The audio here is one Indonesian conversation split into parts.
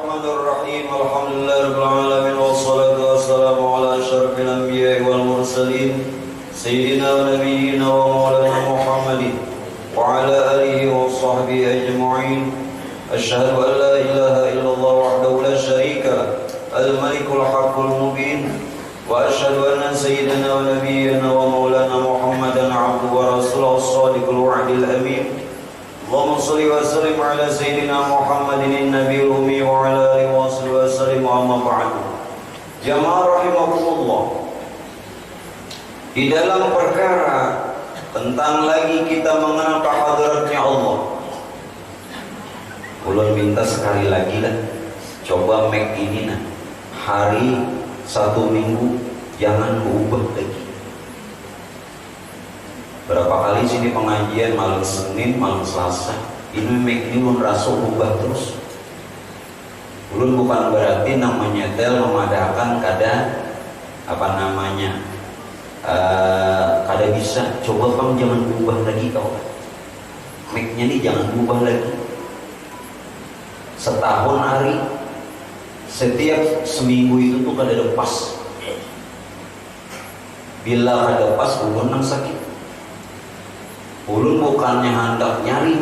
Bismillahirrahmanirrahim. Alhamdulillahirabbil alamin wassalatu wassalamu ala asyrafil anbiya'i wal mursalin sayyidina wa nabiyyina wa maulana Muhammadin wa ala alihi wa sahbihi ajma'in. Asyhadu an la ilaha illallah wahdahu la syarika al-malikul haqqul mubin wa asyhadu anna sayyidina wa nabiyyina wa maulana Muhammadan abduhu wa rasuluhu as-sadiqul wa'dil amin. Allahumma shalli wa sallim ala sayyidina Muhammadin nabiyil ummi wa ala alihi wa sahbihi wa sallim amma ba'du. Jamaah rahimakumullah. Di dalam perkara tentang lagi kita mengenal kehadiratnya Allah, ulun minta sekali lagi lah, coba make ini nah, hari satu minggu jangan ubah lagi. Berapa kali sini pengajian malam Senin, malam Selasa, ini make ini ulun rasa ubah terus. Ulun bukan berarti namanya tel memadahkan kada apa namanya kada bisa. Coba kamu jangan ubah lagi kau. Make-nya ini jangan ubah lagi. Setahun hari, setiap seminggu itu tuh kada lepas. Bila kada pas ulun nang sakit. Ulun bukannya hendak nyari,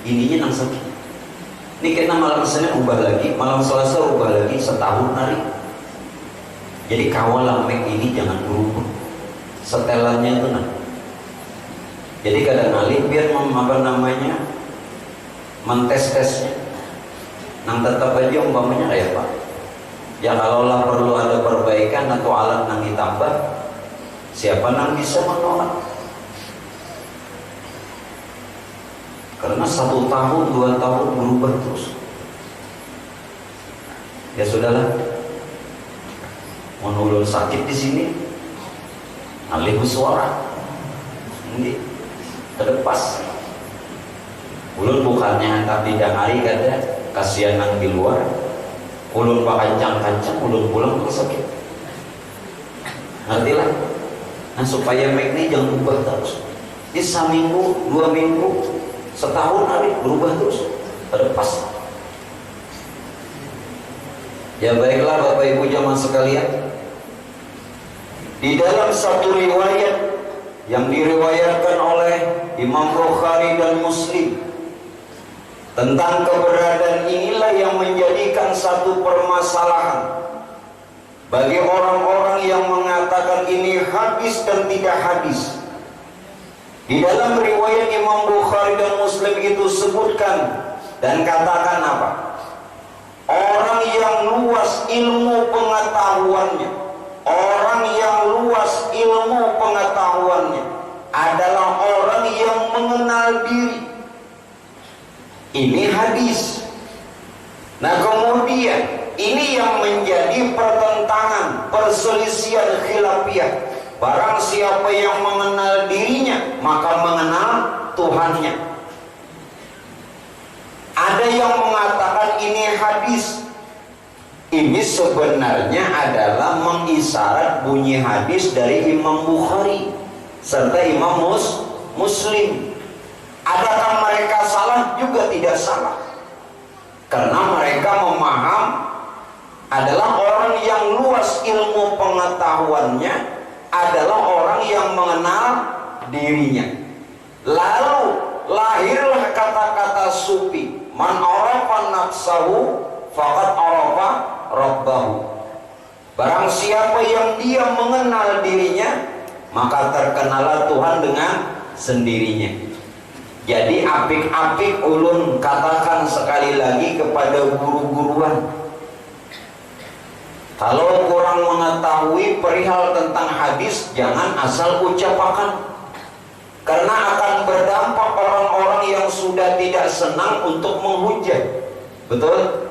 ininya nang sakit. Ini kena malam Senin ubah lagi, malam Selasa ubah lagi, setahun hari. Jadi kawalah make ini jangan berubah. Setelannya itu nah. Jadi kadang kali biar apa namanya mentes-tesnya. Nang tetap aja umpamanya kayak Pak. Ya kalaulah perlu ada perbaikan atau alat nang ditambah, siapa nang bisa menolak? Karena 1 tahun, 2 tahun berubah terus. Ya sudahlah. Menulun sakit di sini, alih suara, ini terlepas. Ulun bukannya hendak didangari kada, kasihan nang di luar. Ulun pakancang-kancang, ulun pulang terus sakit. Ngertilah. Nah supaya make ini jangan ubah terus. Ini seminggu, 2 minggu, setahun hari berubah terus, terlepas. Ya baiklah Bapak Ibu jamaah sekalian, di dalam satu riwayat yang diriwayatkan oleh Imam Bukhari dan Muslim tentang keberadaan inilah yang menjadikan satu permasalahan bagi orang-orang yang mengatakan ini hadis dan tidak hadis. Di dalam riwayat Imam Bukhari dan Muslim itu sebutkan dan katakan apa? Orang yang luas ilmu pengetahuannya, orang yang luas ilmu pengetahuannya adalah orang yang mengenal diri. Ini hadis. Nah kemudian ini yang menjadi pertentangan, perselisihan khilafiyah. Barang siapa yang mengenal dirinya, maka mengenal Tuhannya. Ada yang mengatakan ini hadis. Ini sebenarnya adalah mengisyarat bunyi hadis dari Imam Bukhari serta Imam Muslim. Adakah mereka salah? Juga tidak salah. Karena mereka memaham adalah orang yang luas ilmu pengetahuannya adalah orang yang mengenal dirinya. Lalu lahirlah kata-kata sufi, man arafa nafsahu faqad arafa rabbahu. Barang siapa yang dia mengenal dirinya, maka terkenalah Tuhan dengan sendirinya. Jadi apik-apik ulun katakan sekali lagi kepada guru-guruan, kalau kurang mengetahui perihal tentang hadis, jangan asal ucapakan. Karena akan berdampak orang-orang yang sudah tidak senang untuk menghujat. Betul?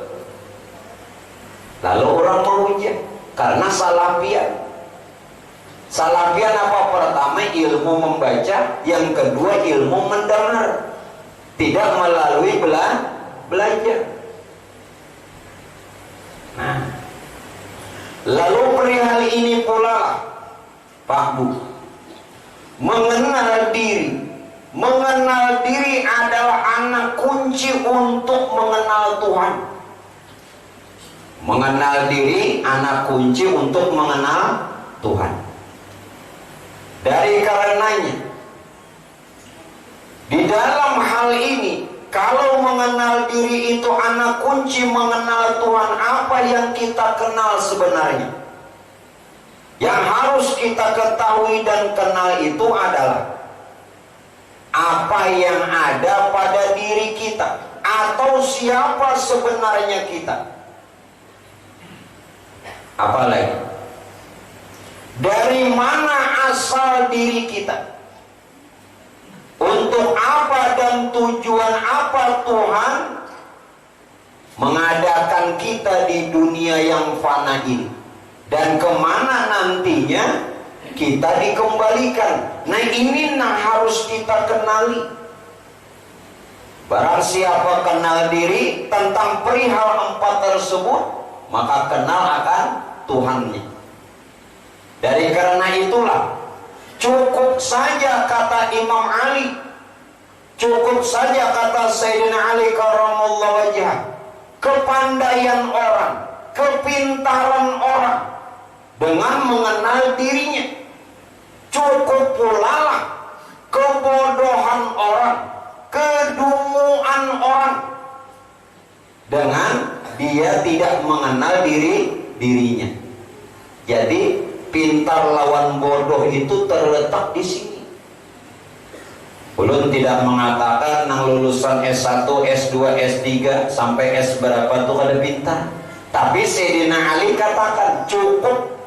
Lalu orang menghujat karena salafian. Salafian apa? Pertama ilmu membaca, yang kedua ilmu mendengar. Tidak melalui belajar. Nah, lalu perihal ini pula Pak Bu, mengenal diri. Mengenal diri adalah anak kunci untuk mengenal Tuhan. Mengenal diri anak kunci untuk mengenal Tuhan. Dari karenanya, di dalam hal ini, kalau mengenal diri itu anak kunci mengenal Tuhan, apa yang kita kenal sebenarnya? Yang harus kita ketahui dan kenal itu adalah apa yang ada pada diri kita, atau siapa sebenarnya kita. Apalagi, dari mana asal diri kita? Untuk apa dan tujuan apa Tuhan mengadakan kita di dunia yang fana ini? Dan kemana nantinya kita dikembalikan? Nah, ini harus kita kenali. Barang siapa kenal diri tentang perihal 4 tersebut, maka kenal akan Tuhannya. Dari karena itulah, cukup saja kata Imam Ali, cukup saja kata Sayyidina Ali karramallahu wajhah, kepandaian orang, kepintaran orang dengan mengenal dirinya. Cukup pula lah kebodohan orang, kedunguan orang dengan dia tidak mengenal dirinya. Jadi pintar lawan bodoh itu terletak di sini. Ulun tidak mengatakan nang lulusan S1, S2, S3 sampai S berapa tuh kada pintar. Tapi Sayyidina Ali katakan cukup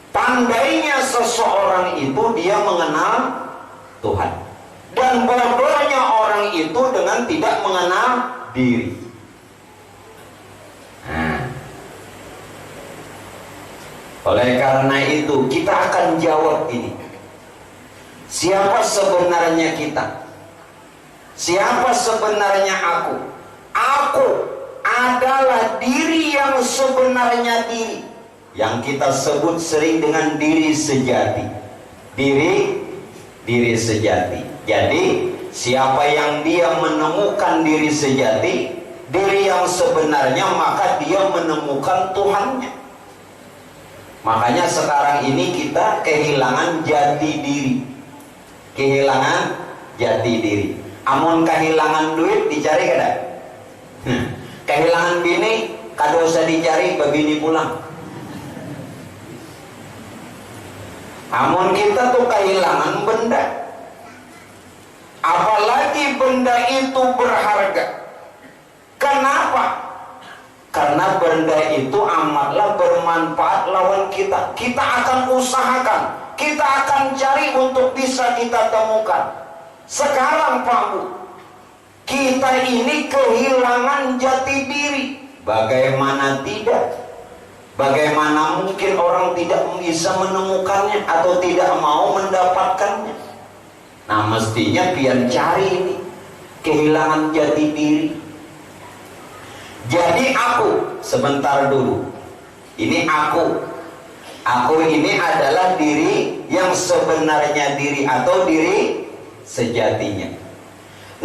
pandainya seseorang itu dia mengenal Tuhan, dan bodohnya orang itu dengan tidak mengenal diri. Oleh karena itu kita akan jawab ini. Siapa sebenarnya kita? Siapa sebenarnya aku? Aku adalah diri yang sebenarnya diri, yang kita sebut sering dengan diri sejati. Diri sejati. Jadi siapa yang dia menemukan diri sejati, diri yang sebenarnya, maka dia menemukan Tuhannya. Makanya sekarang ini kita kehilangan jati diri. Kehilangan jati diri. Amun kehilangan duit dicari kada? Kehilangan bini kada usah dicari, babini pulang. Amun kita tuh kehilangan benda, apalagi benda itu berharga. Kenapa? Karena benda itu amatlah bermanfaat lawan kita. Kita akan usahakan, kita akan cari untuk bisa kita temukan. Sekarang Pak Bu, kita ini kehilangan jati diri. Bagaimana tidak? Bagaimana mungkin orang tidak bisa menemukannya atau tidak mau mendapatkannya? Nah, mestinya pian cari ini kehilangan jati diri. Jadi aku, sebentar dulu. Ini aku. Aku ini adalah diri yang sebenarnya diri atau diri sejatinya.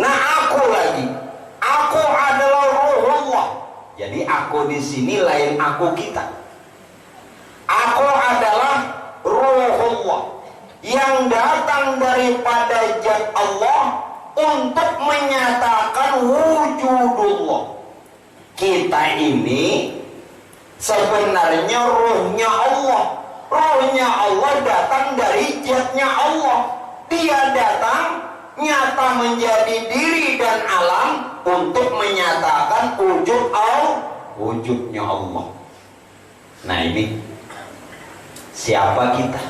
Nah, aku lagi. Aku adalah ruhullah. Jadi aku di sini lain aku kita. Aku adalah ruhullah yang datang daripada zat Allah untuk menyatakan wujudullah. Kita ini sebenarnya ruhnya Allah. Ruhnya Allah datang dari zatnya Allah. Dia datang nyata menjadi diri dan alam untuk menyatakan wujudnya Allah. Nah, ini siapa kita?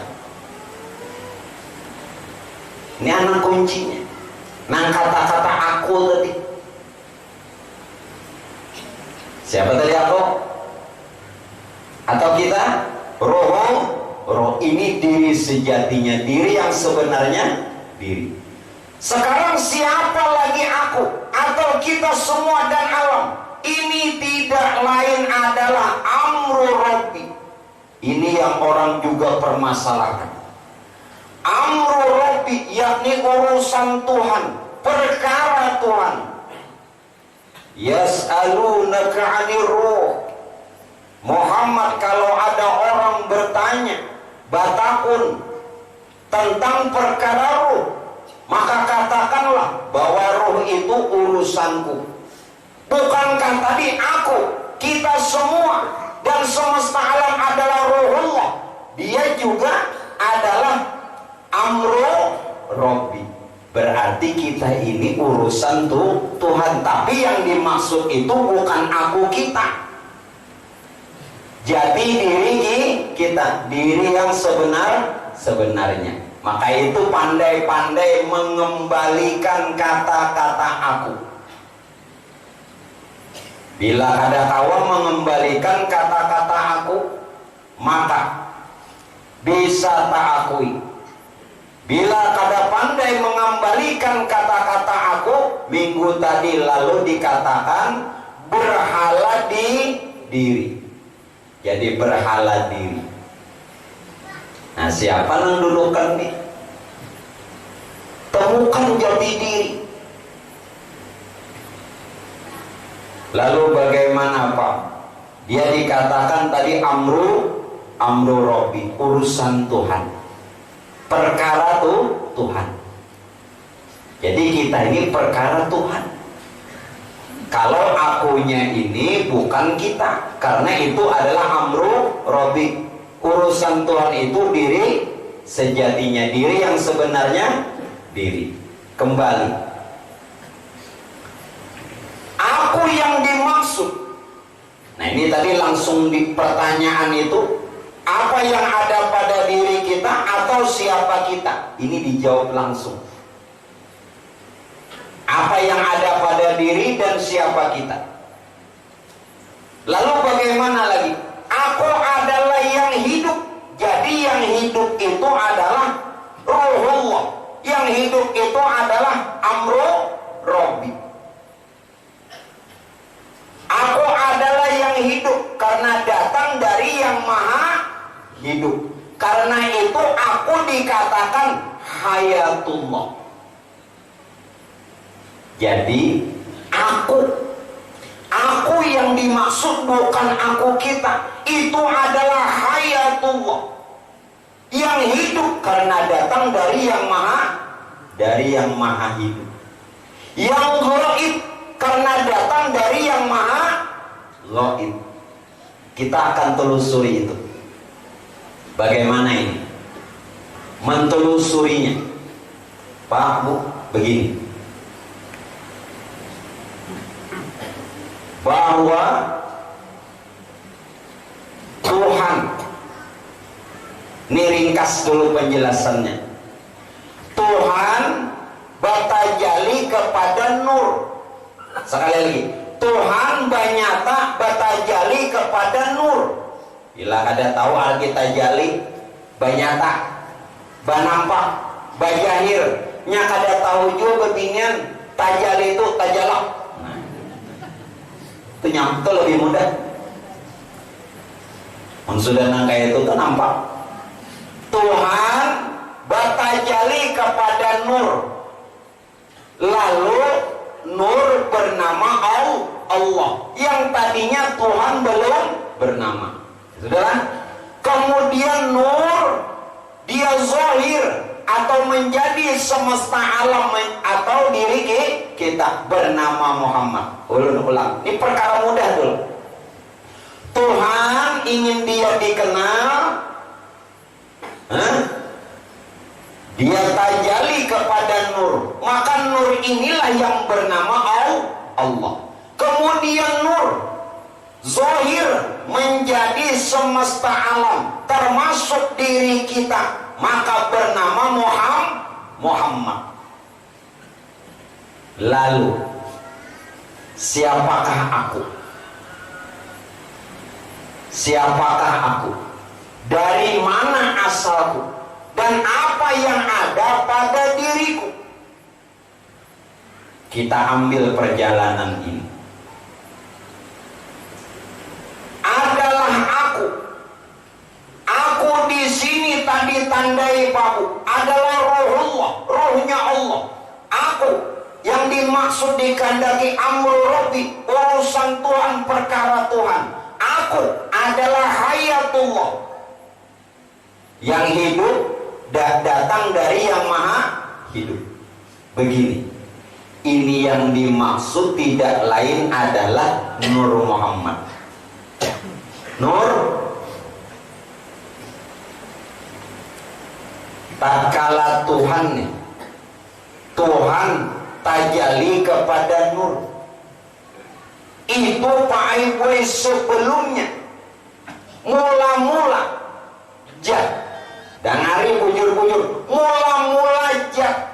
Ini anak kuncinya. Nah, kata-kata aku tadi. Siapa tadi aku? Atau kita? Roh ini diri sejatinya, diri yang sebenarnya diri. Sekarang siapa lagi aku? Atau kita semua dan alam? Ini tidak lain adalah amru Rabbi. Ini yang orang juga permasalahkan. Amru Rabbi, yakni urusan Tuhan, perkara Tuhan. Yas'alunaka 'anir ruh. Muhammad, kalau ada orang bertanya batakun tentang perkara ruh, maka katakanlah bahwa ruh itu urusanku. Bukankah tadi aku, kita semua dan semesta alam adalah ruhullah? Dia juga adalah amru Robbi. Berarti kita ini urusan Tuhan. Tapi yang dimaksud itu bukan aku kita. Jadi diri kita, diri yang sebenarnya. Maka itu pandai-pandai mengembalikan kata-kata aku. Bila ada kawan mengembalikan kata-kata aku, maka bisa tak akui. Bila kada pandai mengembalikan kata-kata aku, minggu tadi lalu dikatakan berhala di diri. Jadi berhala diri. Nah, siapa yang dulukan nih? Temukan jati diri. Lalu bagaimana Pak? Dia dikatakan tadi amru Robbi, urusan Tuhan. Perkara Tuhan. Jadi kita ini perkara Tuhan. Kalau akunya ini bukan kita, karena itu adalah amru Robbi. Urusan Tuhan itu diri sejatinya, diri yang sebenarnya diri. Kembali, aku yang dimaksud. Nah, ini tadi langsung di pertanyaan itu, apa yang ada pada diri kita atau siapa kita? Ini dijawab langsung. Apa yang ada pada diri dan siapa kita? Lalu bagaimana lagi? Aku adalah yang hidup. Jadi yang hidup itu adalah ruhullah. Yang hidup itu adalah amru Robbi. Aku adalah yang hidup karena datang dari yang maha hidup. Karena itu aku dikatakan hayatullah. Jadi aku yang dimaksud bukan aku kita. Itu adalah hayatullah, yang hidup karena datang dari yang maha hidup. Yang gaib karena datang dari yang maha gaib. Kita akan telusuri itu. Bagaimana ini mentelusurinya? Pak, Bu, begini, bahwa Tuhan, ini ringkas dulu penjelasannya. Tuhan batajali kepada nur. Sekali lagi, Tuhan banyata batajali kepada nur. Bila ada tahu Alkitajali, banyata, banampak, bajahir, nya kada tahu juga bebinian tajali itu tajalak. Itu nyampe lebih mudah. Sudah nangka itu kan nampak. Tuhan batajali kepada nur. Lalu nur bernama Allah. Yang tadinya Tuhan belum bernama. Sudahlah. Kemudian nur dia zahir atau menjadi semesta alam atau diri kita bernama Muhammad. Ulang. Ini perkara mudah dulu. Tuhan ingin dia dikenal, dia tajali kepada nur. Maka nur inilah yang bernama Allah. Kemudian nur zahir menjadi semesta alam termasuk diri kita, maka bernama Muhammad. Lalu siapakah aku? Siapakah aku? Dari mana asalku? Dan apa yang ada pada diriku? Kita ambil perjalanan ini. Adalah aku. Aku di sini tadi tandai babu adalah ruhullah, ruhnya Allah. Aku yang dimaksud dikandaki amru Robbi, urusan Tuhan, perkara Tuhan. Aku adalah hayatullah. Yang hidup datang dari yang maha hidup. Begini, ini yang dimaksud tidak lain adalah Nur Muhammad. Nur, tatkala Tuhan tajalli kepada Nur, itu Pak Ibu sebelumnya mula-mula jat. Dan hari bujur-bujur mula-mula jat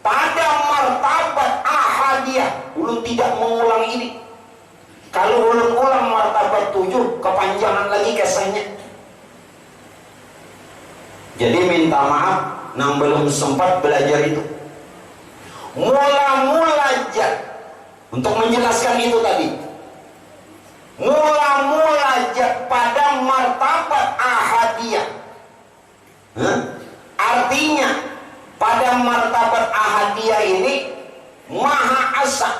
pada martabat ahadiyah. Ulun tidak mengulang ini. Kalau ulun ulang martabat 7 kepanjangan lagi kesannya. Jadi minta maaf nang belum sempat belajar itu. Mula-mula jat. Untuk menjelaskan itu tadi, mula-mula jat pada martabat ahadiyah. Artinya pada martabat ahadiyah ini maha asa.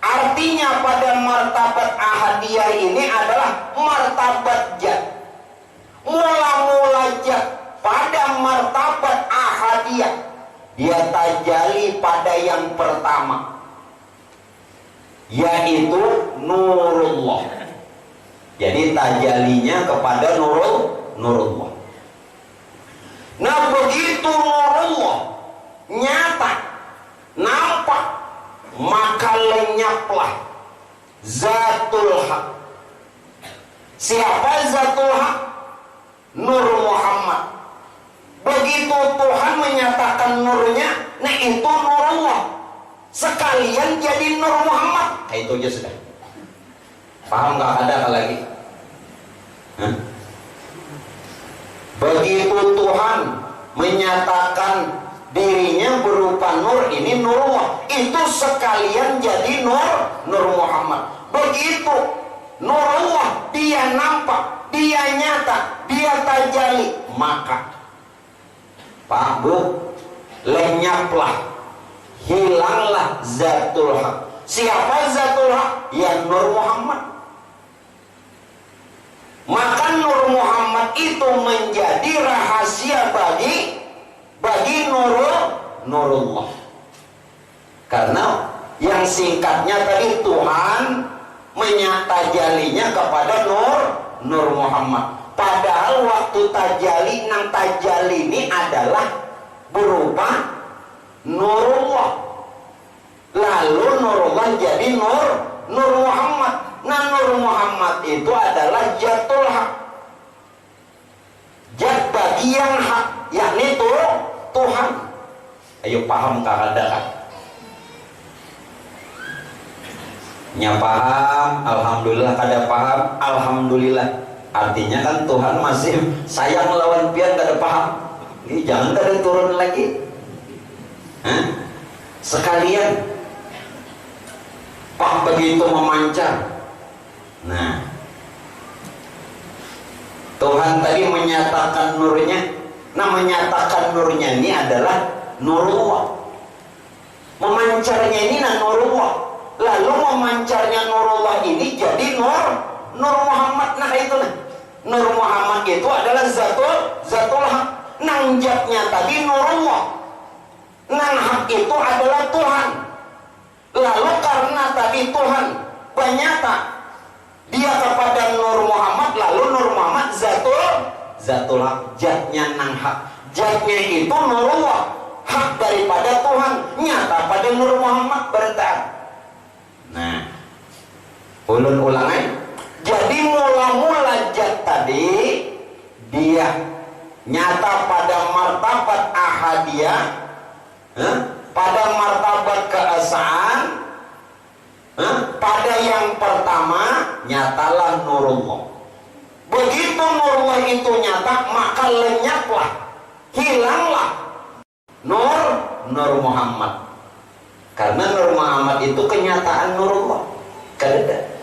Artinya pada martabat ahadiyah ini adalah martabat jat. Mula-mula jat pada martabat ahadiyah, dia tajalli pada yang pertama, yaitu Nurullah. Jadi tajallinya kepada Nurullah. Nah, begitu Nurullah nyata, nampak, maka lenyaplah Zatul Haq. Siapa Zatul Haq? Nur Muhammad. Begitu Tuhan menyatakan nurnya, nah itu Nurullah, sekalian jadi Nur Muhammad. Nah, itu aja sudah. Paham gak ada lagi? Begitu Tuhan menyatakan dirinya berupa nur, ini Nurullah, itu sekalian jadi Nur Muhammad. Begitu Nurullah dia nampak, dia nyata, dia tajalli, maka Pak Bu, lenyaplah, hilanglah Zatul Haq. Siapa Zatul Haq? Ya Nur Muhammad. Maka Nur Muhammad itu menjadi rahasia bagi Nurullah. Karena yang singkatnya tadi Tuhan menyatajallinya kepada Nur Muhammad. Padahal waktu tajalli, nang tajalli ini adalah berupa Nurullah. Lalu Nurullah jadi Nur Muhammad. Nah, Nur Muhammad itu adalah Zatul Haq. Zat bagi yang hak, yakni Tuhan. Ayo paham kah ada kan? Nya paham, alhamdulillah. Kada paham, alhamdulillah. Artinya kan Tuhan masih sayang lawan pian kada paham. Ini jangan kada turun lagi. Sekalian Pak begitu memancar. Nah, Tuhan tadi menyatakan nurnya. Nah, menyatakan nurnya ini adalah Nurullah. Memancarnya ini Nurullah. Lalu memancarnya Nurullah ini jadi Nur Muhammad. Nah, itu Nur Muhammad itu adalah Zatul Haq. Nang zatnya tadi Nurullah. Nang hak itu adalah Tuhan. Lalu karena tadi Tuhan bernyata dia kepada Nur Muhammad, lalu Nur Muhammad Zatul Haq, zatnya nang hak. Zatnya itu Nurullah, hak daripada Tuhan, nyata pada Nur Muhammad bertahan. Nah, ulun ulangan. Jadi mula-mula zat tadi dia nyata pada martabat ahadiyah, pada martabat keesaan, pada yang pertama nyatalah Nurullah. Begitu Nurullah itu nyata, maka lenyaplah, hilanglah Nur Muhammad. Karena Nur Muhammad itu kenyataan Nurullah. Kada.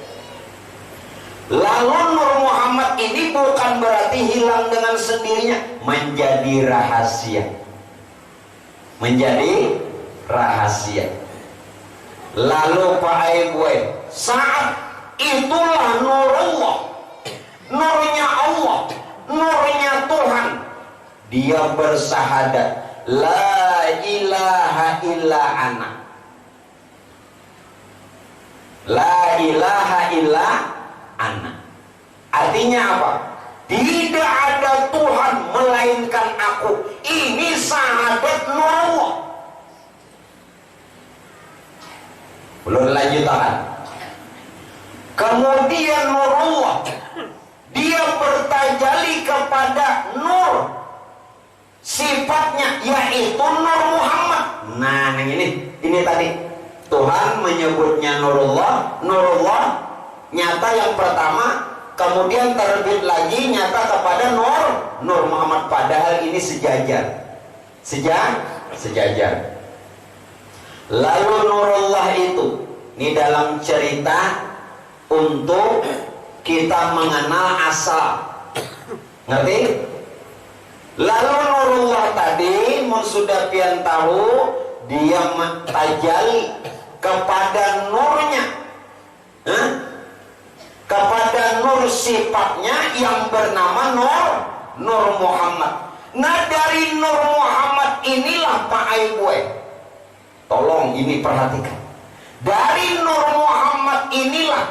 Lalu Nur Muhammad ini bukan berarti hilang dengan sendirinya, menjadi rahasia. Menjadi rahasia. Lalu Pak Ibu, saat itulah Nurullah. dia bersahadat la ilaha illa ana. La ilaha illa ana. Artinya apa? Tidak ada Tuhan melainkan aku. Ini syahadat Nurullah. Belum lanjutan. Kemudian Nurullah, dia bertajalli kepada Nur. Sifatnya yaitu Nur Muhammad. Nah, ini tadi Tuhan menyebutnya Nurullah. Nurullah nyata yang pertama, kemudian terbit lagi nyata kepada Nur Muhammad, padahal ini sejajar. Sejajar. Lalu Nurullah itu, ini dalam cerita untuk kita mengenal asal. Ngerti? Lalu Nurullah tadi sudah pian tahu, dia tajalli kepada nurnya, kepada nur sifatnya yang bernama Nur Muhammad. Nah, dari Nur Muhammad inilah Pak Aibwe, tolong ini perhatikan. Dari Nur Muhammad inilah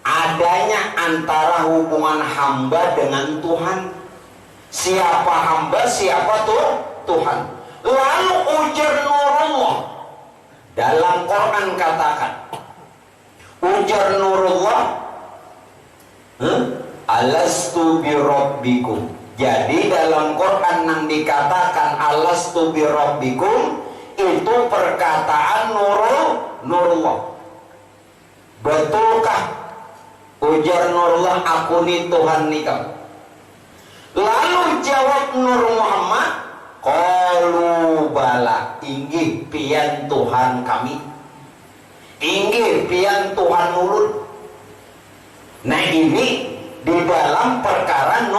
adanya antara hubungan hamba dengan Tuhan. Siapa hamba, siapa Tuhan. Lalu ujar Nurullah, dalam Quran katakan, ujar Nurullah, alastu birabbikum. Jadi dalam Quran yang dikatakan alastu birabbikum itu perkataan Nurullah. Betulkah? Ujar Nurullah, aku ni Tuhan ni kamu. Lalu jawab Nur Muhammad, qalu bala, inggih pian Tuhan kami, inggih pian Tuhan mulut. Nah, ini di dalam perkara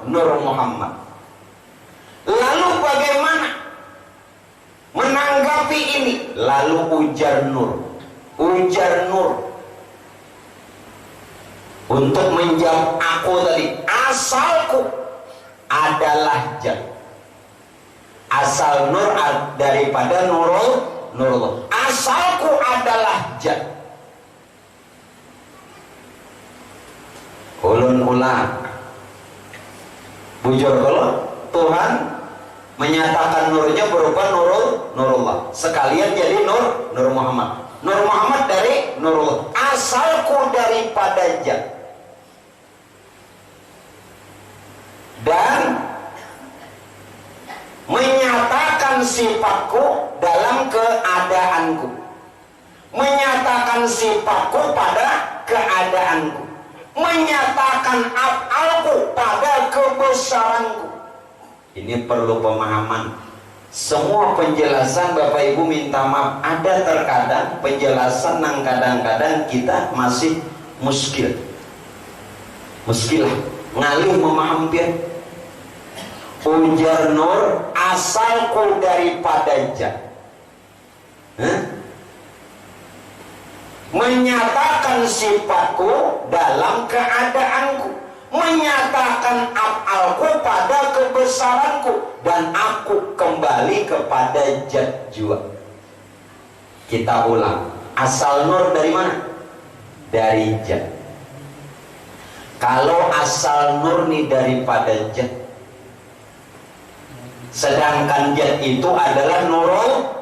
Nur Muhammad. Lalu bagaimana menanggapi ini? Lalu ujar Nur untuk menjawab aku tadi, asalku adalah Jat. Asal Nur daripada Nurullah. Asalku adalah Jat. Ulun ulang. Bujur kalau Tuhan menyatakan nurnya berupa Nurullah. Sekalian jadi Nur Muhammad. Nur Muhammad dari Nurullah. Asalku daripada Jat. Dan menyatakan sifatku dalam keadaanku, menyatakan sifatku pada keadaanku, menyatakan af'alku pada kebesaranku. Ini perlu pemahaman. Semua penjelasan Bapak Ibu minta maaf, ada terkadang penjelasan yang kadang-kadang kita masih muskilah, ngalih memahami. Ujar Nur, asalku daripada Jat. Menyatakan sifatku dalam keadaanku, menyatakan af'alku pada kebesaranku, dan aku kembali kepada Jat jua. Kita ulang, asal Nur dari mana? Dari Jat. Kalau asal Nur nih daripada Jat, sedangkan Jat itu adalah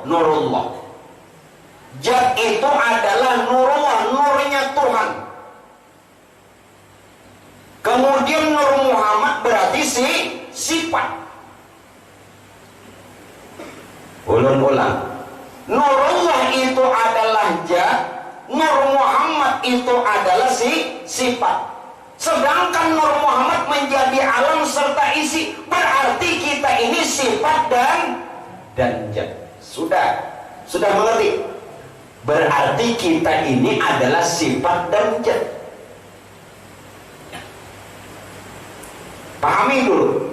Nurullah. Jat itu adalah Nurullah, nurnya Tuhan. Kemudian Nur Muhammad berarti sifat. Ulang. Nurullah itu adalah Jat, Nur Muhammad itu adalah sifat. Sedangkan Nur Muhammad menjadi alam serta isi, berarti kita ini sifat dan Jat. Sudah mengerti? Berarti kita ini adalah sifat dan Jat. Pahami dulu.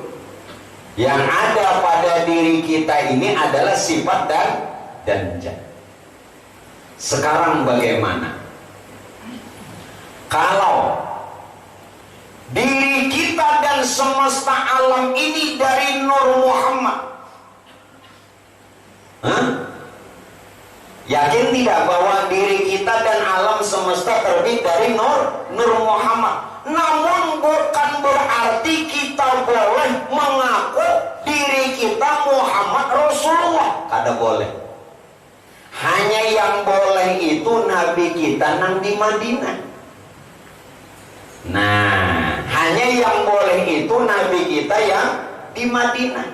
Yang ada pada diri kita ini adalah sifat dan Jat. Sekarang bagaimana? Kalau diri kita dan semesta alam ini dari Nur Muhammad? Hah? Yakin tidak bahwa diri kita dan alam semesta terbit dari Nur Muhammad? Namun bukan berarti kita boleh mengaku diri kita Muhammad Rasulullah. Kada boleh. Hanya yang boleh itu Nabi kita nang di Madinah. Nah, hanya yang boleh itu Nabi kita yang di Madinah.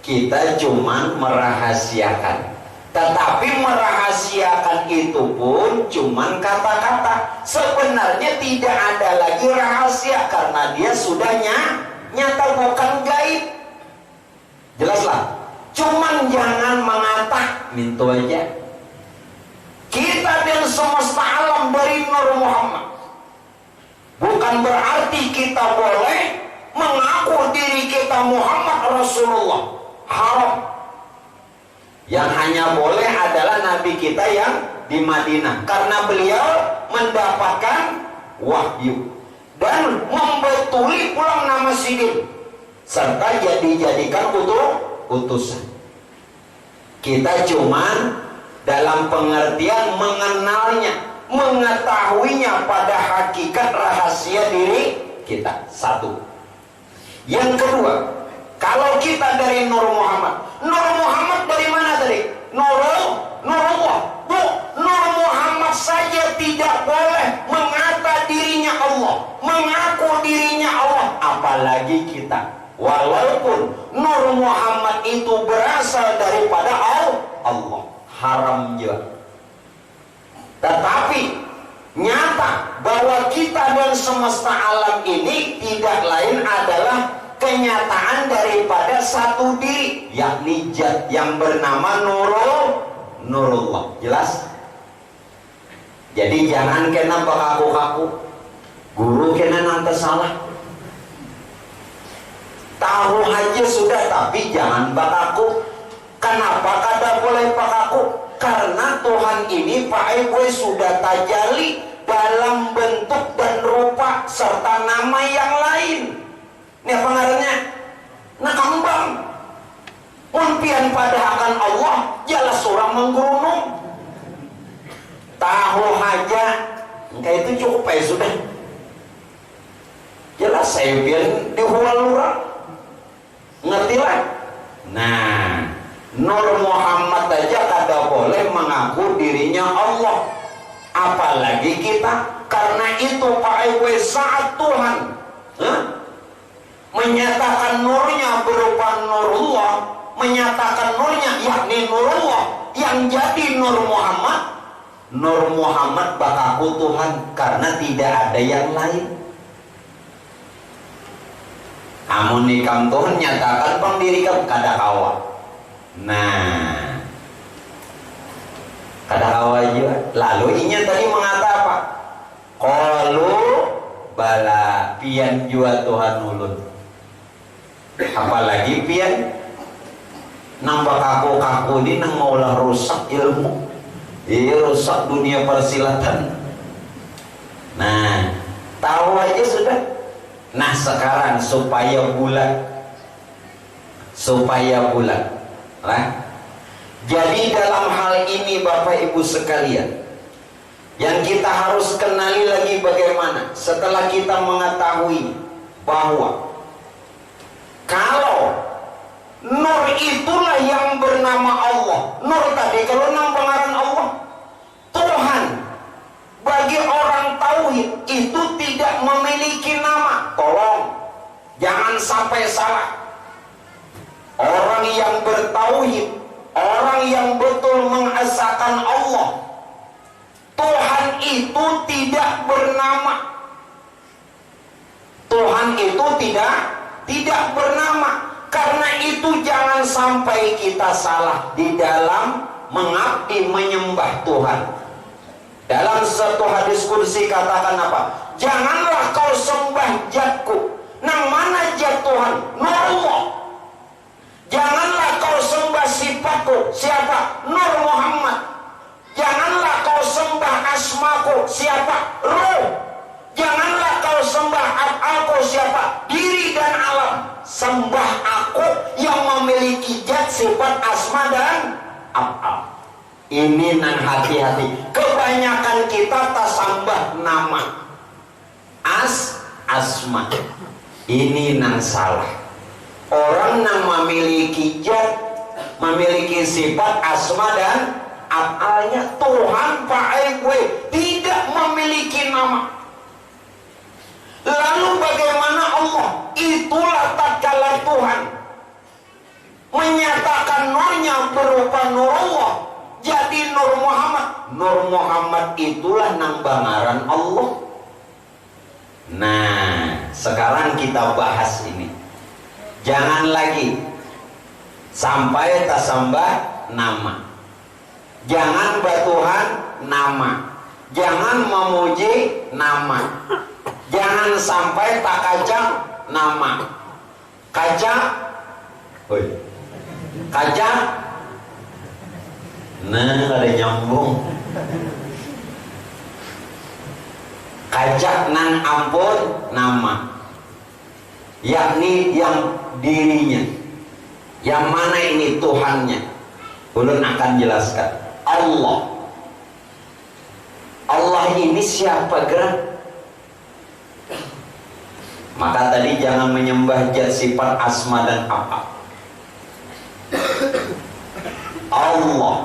Kita cuman merahasiakan. Tetapi merahasiakan itu pun cuman kata-kata. Sebenarnya tidak ada lagi rahasia karena dia sudah nyata, bukan gaib. Jelaslah. Cuman jangan mengata, minta aja. Kita dan semesta alam dari Nur Muhammad. Bukan berarti kita boleh mengaku diri kita Muhammad Rasulullah. Haram. Yang hanya boleh adalah Nabi kita yang di Madinah, karena beliau mendapatkan wahyu dan membetuli pulang nama Sidin serta dijadikan utusan. Kita cuman dalam pengertian mengenalnya, mengetahuinya pada hakikat rahasia diri kita. Satu. Yang kedua, kalau kita dari Nur Muhammad dari mana tadi? Nurullah. Bu, Nur Muhammad saja tidak boleh mengata dirinya Allah, mengaku dirinya Allah, apalagi kita. Walaupun Nur Muhammad itu berasal daripada Allah, haram juga. Tetapi nyata bahwa kita dan semesta alam ini tidak lain adalah kenyataan daripada satu diri, yakni zat yang bernama Nurullah. Jelas? Jadi jangan kena pakaku-kaku, guru kena nanti salah. Tahu aja sudah, tapi jangan pakaku. Kenapa kada boleh pakaku? Karena Tuhan ini Pak Ibu sudah tajali dalam bentuk dan rupa serta nama yang lain. Ini pengaruhnya nah kembang mimpian pada akan Allah jelas orang menggerunung. Tahu aja kayak itu cukup ya sudah. Jelas saya biar dihual-hual. Ngerti lah. Nah, Nur Muhammad aja kada boleh mengaku dirinya Allah, apalagi kita. Karena itu Pak Ibu saat Tuhan menyatakan nurnya berupa Nurullah, menyatakan nurnya yakni Nurullah yang jadi Nur Muhammad bakaku Tuhan karena tidak ada yang lain. Amun nikam Tuhan nyatakan pendirikan kada kawa. Nah, kada kawa juga. Lalu inya tadi mengata apa? Qalu bala pian jua Tuhan ulun. Apalagi pian nambah kaku-kaku ini nang maulah rusak ilmu, rusak dunia persilatan. Nah, tahu aja sudah. Nah sekarang supaya bulat, nah, jadi dalam hal ini Bapak Ibu sekalian, yang kita harus kenali lagi bagaimana setelah kita mengetahui bahwa kalau Nur itulah yang bernama Allah. Nur tadi kalau nang pengaran Allah, Tuhan bagi orang tauhid itu tidak memiliki nama. Tolong jangan sampai salah. Orang yang bertauhid, orang yang betul mengesahkan Allah, Tuhan itu tidak bernama. Tuhan itu tidak bernama. Karena itu jangan sampai kita salah di dalam mengabdi menyembah Tuhan. Dalam satu hadis kursi katakan apa? Janganlah kau sembah jatku. Nang mana jat Tuhan? Nurullah. Janganlah kau sembah sifatku. Siapa? Nur Muhammad. Janganlah kau sembah asmaku. Siapa? Ruh. Janganlah kau sembah af'alku. atau siapa? Diri dan alam. Sembah aku yang memiliki zat, sifat, asma dan af'al. Ini nang hati-hati. Kebanyakan kita tasambah nama, asma. Ini nang salah. Orang nang memiliki zat, memiliki sifat, asma dan af'alnya. Tuhan Pak gue tidak memiliki nama. Lalu bagaimana Allah? Itulah tatkala Tuhan menyatakan nurnya berupa nur Allah, jadi Nur Muhammad. Nur Muhammad itulah nang bangaran Allah. Nah, sekarang kita bahas ini. Jangan lagi sampai tasambah nama. Jangan batuhan nama. Jangan memuji nama. Jangan sampai tak kacang nama. Kacang, kacang. Nah, ada nyambung. Kacak nan ampun nama, yakni yang dirinya. Yang mana ini Tuhannya? Ulun akan jelaskan. Allah. Allah ini siapa gerak? Maka tadi jangan menyembah zat, sifat, asma dan af'al. Allah.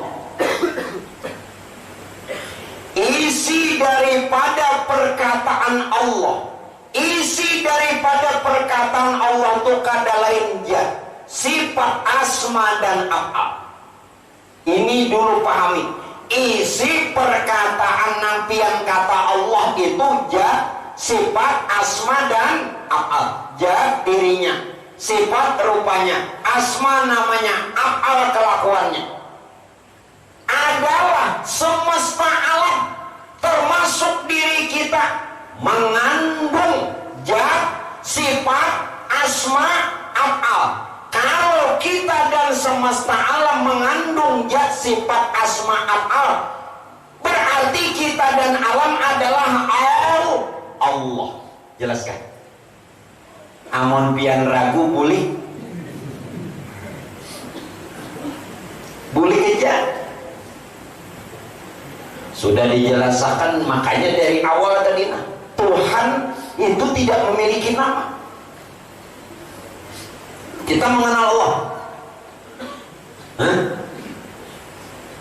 Isi daripada perkataan Allah, isi daripada perkataan Allah itu kada lain zat, sifat, asma dan af'al. Ini dulu pahami. Isi perkataan nampian kata Allah itu zat, sifat, asma dan af'al. Zat dirinya, sifat rupanya, asma namanya, af'al kelakuannya. Adalah semesta alam termasuk diri kita mengandung zat, sifat, asma, af'al. Kalau kita dan semesta alam mengandung zat, sifat, asma, af'al, berarti kita dan alam adalah Allah. Jelaskan. Amun pian ragu boleh aja. Sudah dijelaskan, makanya dari awal tadi Tuhan itu tidak memiliki nama. Kita mengenal Allah.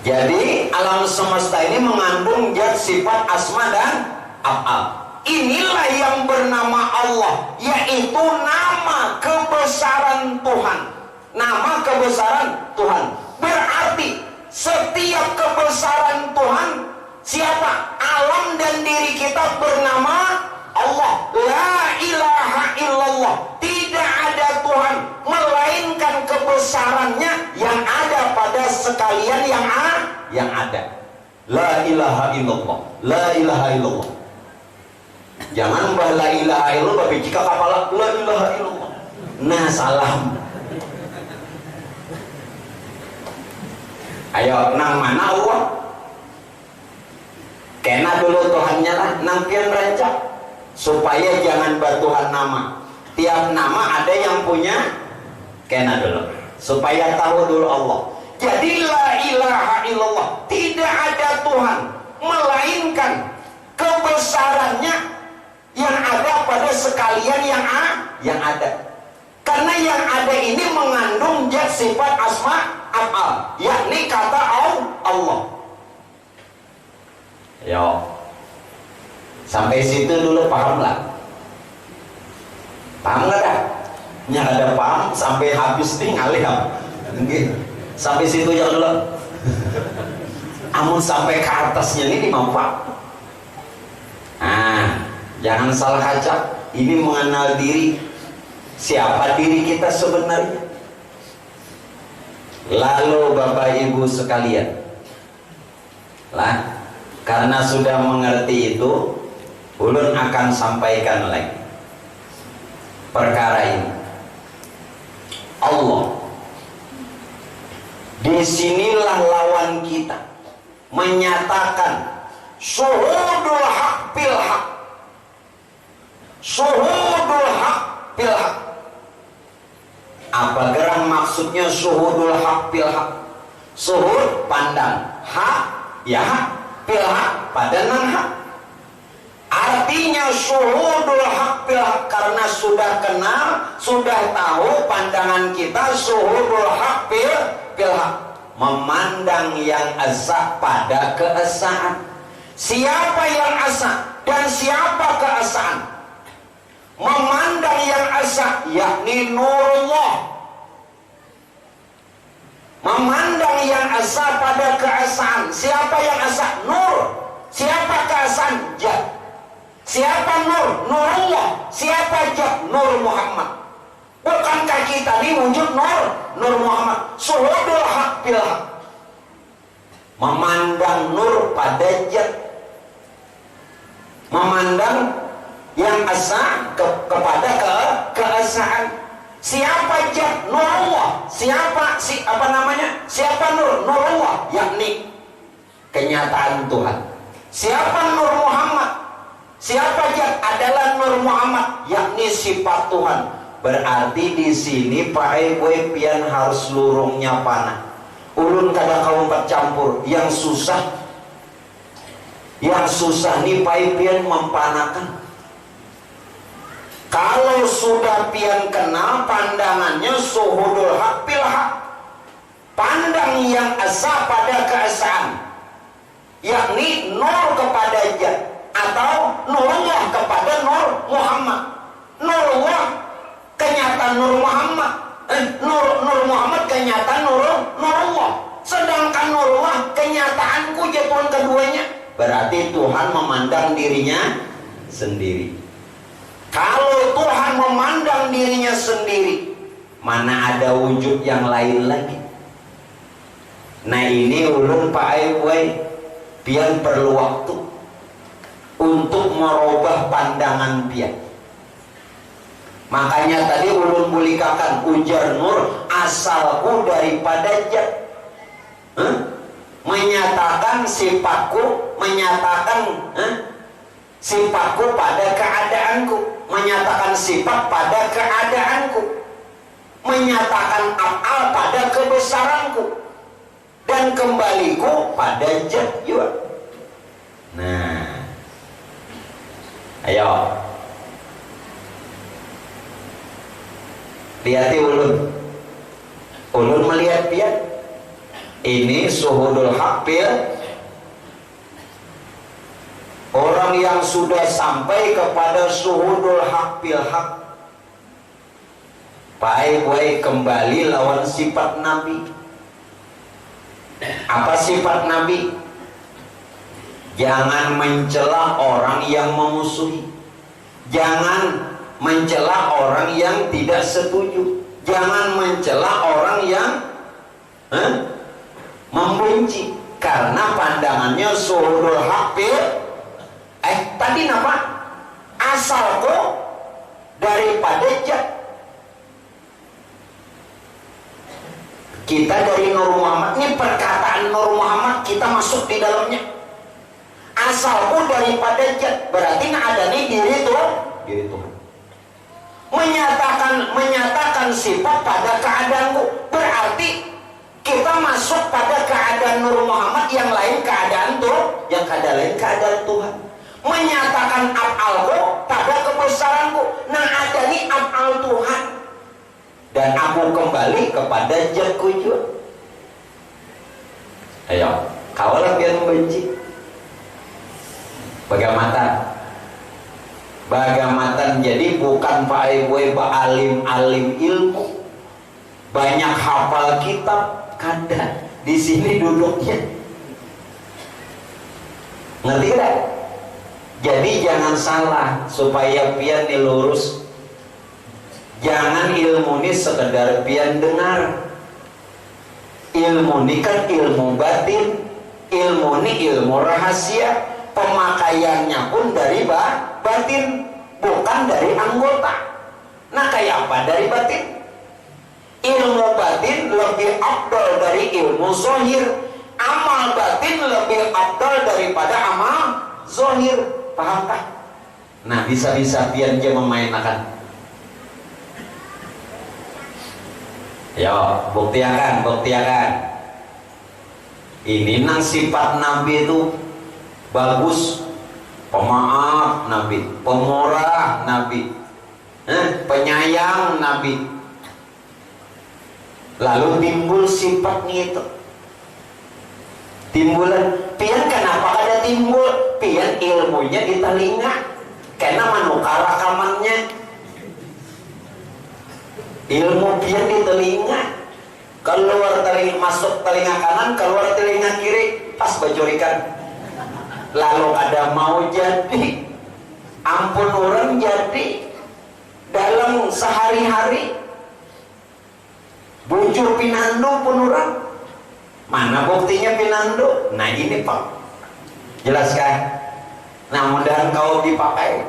Jadi alam semesta ini mengandung zat, sifat, asma dan af'al. Inilah yang bernama Allah, yaitu nama kebesaran Tuhan. Nama kebesaran Tuhan. Berarti setiap kebesaran Tuhan, siapa? Alam dan diri kita bernama Allah. La ilaha illallah. Tidak ada Tuhan melainkan kebesarannya yang ada pada sekalian yang ada. La ilaha illallah. La ilaha illallah. Jangan bah la ilaha illallah jika kapala la ilaha illallah. Nah, salah. Ayo, nang mana Allah? Kena dulu Tuhannya lah, nang pian rancak. Supaya jangan batuhan nama. Tiap nama ada yang punya. Kena dulu. Supaya tahu dulu Allah. Jadi la ilaha illallah. Tidak ada Tuhan melainkan kebesarannya yang ada pada sekalian yang ada. Karena yang ada ini mengandung zat, sifat, asma, af'al, yakni kata Allah. Yo, sampai situ dulu paham lah. Paham nggak dah? Yang ada paham sampai habis nih ngalih apa? Sampai situ aja dulu. Amun sampai ke atasnya ini mau pak. Nah, jangan salah kaca. Ini mengenal diri. Siapa diri kita sebenarnya? Lalu Bapak Ibu sekalian, lah, karena sudah mengerti itu, ulun akan sampaikan lagi perkara ini. Allah, disinilah lawan kita menyatakan syuhudul haq bil haq. Syuhudul haq maksudnya syuhudul haq bil haq. Syuhud pandang, hak ya hak, bil haq padanan hak. Artinya syuhudul haq bil haq, karena sudah kenal, sudah tahu pandangan kita syuhudul haq bil haq, memandang yang esa pada keesaan. Siapa yang esa dan siapa keesaan? Memandang yang esa yakni nurullah. Memandang yang esa pada keesaan. Siapa yang esa? Nur. Siapa keesaan? Jat. Siapa nur? Nurullah. Siapa jat? Nur Muhammad. Bukankah kita ini wujud nur? Nur Muhammad. Syuhudul haq bil haq. Memandang nur pada jat. Memandang yang asa kepada keesaan. Siapa jat? Nurullah. Siapa Siapa nur? Nurullah, yakni kenyataan Tuhan. Siapa Nur Muhammad? Siapa jat? Adalah Nur Muhammad, yakni sifat Tuhan. Berarti di sini Pak Gue pian harus lurungnya panah. Ulun kada kau bercampur. Yang susah nih Pak pian mempanakan. Kalau sudah pian kenal pandangannya syuhudul haq bil haq, pandang yang esa pada keesaan, yakni nur kepada jat atau nurullah kepada Nur Muhammad. Nurullah kenyataan Nur Muhammad, Nur Muhammad kenyataan Nurullah. Sedangkan Nurullah kenyataanku jatuhan keduanya. Berarti Tuhan memandang dirinya sendiri. Kalau Tuhan memandang dirinya sendiri, mana ada wujud yang lain lagi? Nah ini ulun Pak Aiwai pian perlu waktu untuk merubah pandangan pian. Makanya tadi ulun bulikakan ujar nur asalku daripada jat. Menyatakan sifatku, sifatku pada keadaanku, menyatakan sifat pada keadaanku, menyatakan af'al pada kebesaranku, dan kembaliku pada jat juga. Nah, ayo lihati ulun melihat pian ini syuhudul haq bil. Orang yang sudah sampai kepada syuhudul haq bil haq, baik kembali lawan sifat Nabi. Apa sifat Nabi? Jangan mencela orang yang memusuhi, jangan mencela orang yang tidak setuju, jangan mencela orang yang membenci, karena pandangannya syuhudul haq bil. Tadi apa? Asalku daripada jat. Kita dari Nur Muhammad. Ini perkataan Nur Muhammad, kita masuk di dalamnya. Asalku daripada jat. Berarti ada nih diri Tuhan. Menyatakan sifat pada keadaanku. Berarti kita masuk pada keadaan Nur Muhammad, yang lain keadaan yang lain keadaan Tuhan. Menyatakan af'alku pada kebesaranku. Nah ada nih af'al Tuhan, dan aku kembali kepada jatku juga. Ayo, kaulah biar membenci. Bagamatan jadi bukan Pak Ibu alim ilmu, banyak hafal kitab, kada di sini duduknya. Ngerti tidak? Jadi jangan salah, supaya pian dilurus. Jangan ilmu ini sekedar pian dengar. Ilmu ini kan ilmu batin, ilmu ini ilmu rahasia. Pemakaiannya pun dari batin, bukan dari anggota. Nah kayak apa dari batin? Ilmu batin lebih afdal dari ilmu zahir. Amal batin lebih afdal daripada amal zahir. Pahamkah? Nah bisa-bisa pian dia memainkan. Ya, buktiakan. Ini nang sifat Nabi itu bagus. Pemaaf Nabi, pemurah Nabi, penyayang Nabi. Lalu timbul sifatnya itu. Timbulan, pian kenapa ada timbul? Pian ilmunya di telinga. Karena manukar rekamannya. Ilmu pian di telinga. Keluar telinga, masuk telinga kanan, keluar telinga kiri, pas bacorikan. Lalu ada mau jadi, ampun orang jadi dalam sehari-hari. Bujur pinando pun orang. Mana buktinya pinando? Nah ini Pak, jelaskan. Nah mudahan kau dipakai.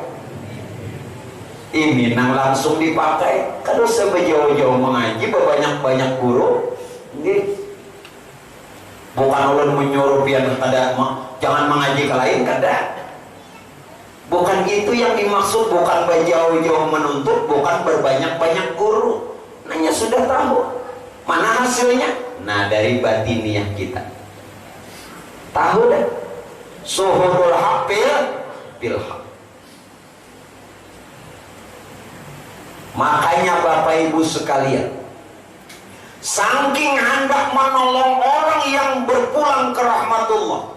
Ini nang langsung dipakai. Kalau sebejauh-jauh mengaji banyak-banyak guru. Ini bukan ulun menyuruh pian kada jangan mengaji ke lain kada. Bukan itu yang dimaksud, bukan berjauh-jauh menuntut, bukan berbanyak-banyak guru. Nanya sudah tahu. Mana hasilnya? Nah dari batiniah kita. Tahu dah. Suhudul haq bil haq. Makanya Bapak Ibu sekalian, saking hendak menolong orang yang berpulang ke rahmatullah,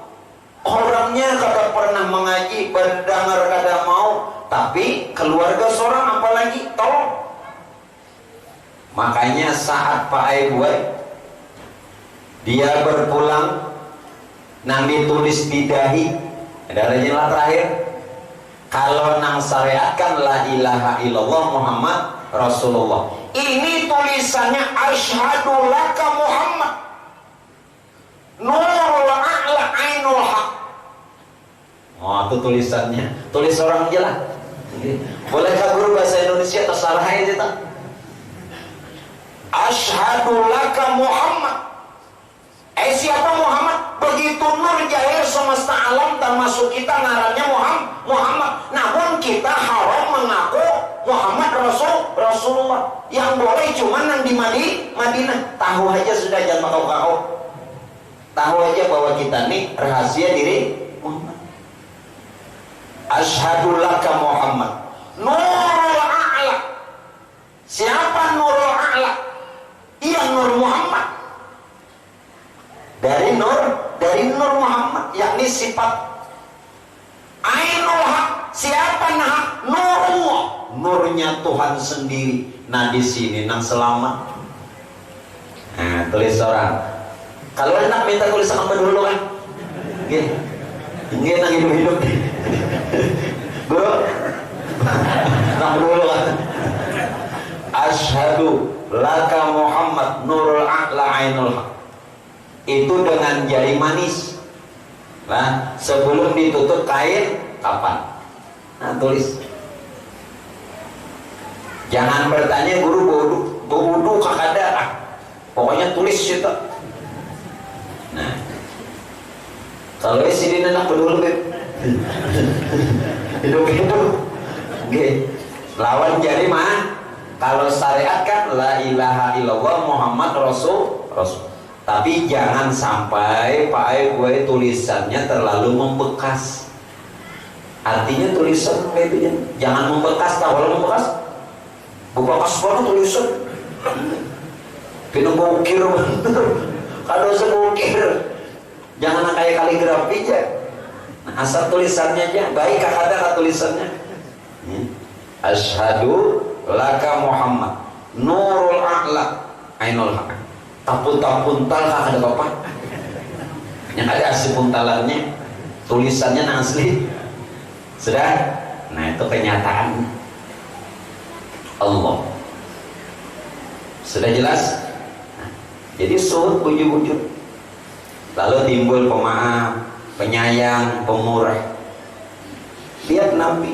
orangnya kada pernah mengaji, berdengar kada mau, tapi keluarga seorang apalagi tolong. Makanya saat Pak Aibuai dia berpulang, nang ditulis di dahi, ada jelas terakhir, kalau nang syariatkan la ilaha illallah Muhammad Rasulullah. Ini tulisannya asyhadu laka Muhammad nurul a'la ainul haq. Oh itu tulisannya, tulis orang jelas. Bolehkah guru bahasa Indonesia tersalah itu tak? Asyhadu laka Muhammad. Siapa Muhammad? Begitu nur jahir semesta alam termasuk kita ngarannya Muhammad. Namun kita haram mengaku Muhammad Rasulullah. Yang boleh cuma yang di Madinah. Tahu aja sudah, jangan kau. Tahu aja bahwa kita nih rahasia diri Muhammad. Asyhadu laka Muhammad nurul a'la. Siapa nurul a'la? Iya nur Muhammad. Dari nur Muhammad, yakni sifat ainul haq. Siapa nah? Nurullah, nurnya Tuhan sendiri. Nah di sini nang selamat. Nah tulis orang. Kalau enak minta tulis sama dulu kan? Gini nang hidup. Bro, nang dulu kan? Asyhadu laka Muhammad nurul a'la ainul haq. Itu dengan jari manis. Nah, sebelum ditutup kain kapan? Nah, tulis. Jangan bertanya guru bodoh kakada. Pokoknya tulis situ. Nah, kalau sini nak peduli hidup. Oke. Lawan jari mah. Kalau syariat kan la ilaha illallah Muhammad Rasul. Tapi jangan sampai Pak gue tulisannya terlalu membekas. Artinya tulisan itu jangan membekas. Tahu kalau membekas? Bekas banget tulisan. Pinung bukir kalau sebukir. Jangan kayak kaligrafi aja. Nah, asal tulisannya aja. Baik kata tulisannya. Asyhadu laka Muhammad nurul a'la ainul haq. Tapun-tapuntal kah ada apa? Yang ada asli puntalannya, tulisannya nang asli. Sudah? Nah itu kenyataan Allah. Sudah jelas? Nah, jadi suhud wujud. Lalu timbul pemaaf, penyayang, pemurah. Lihat Nabi,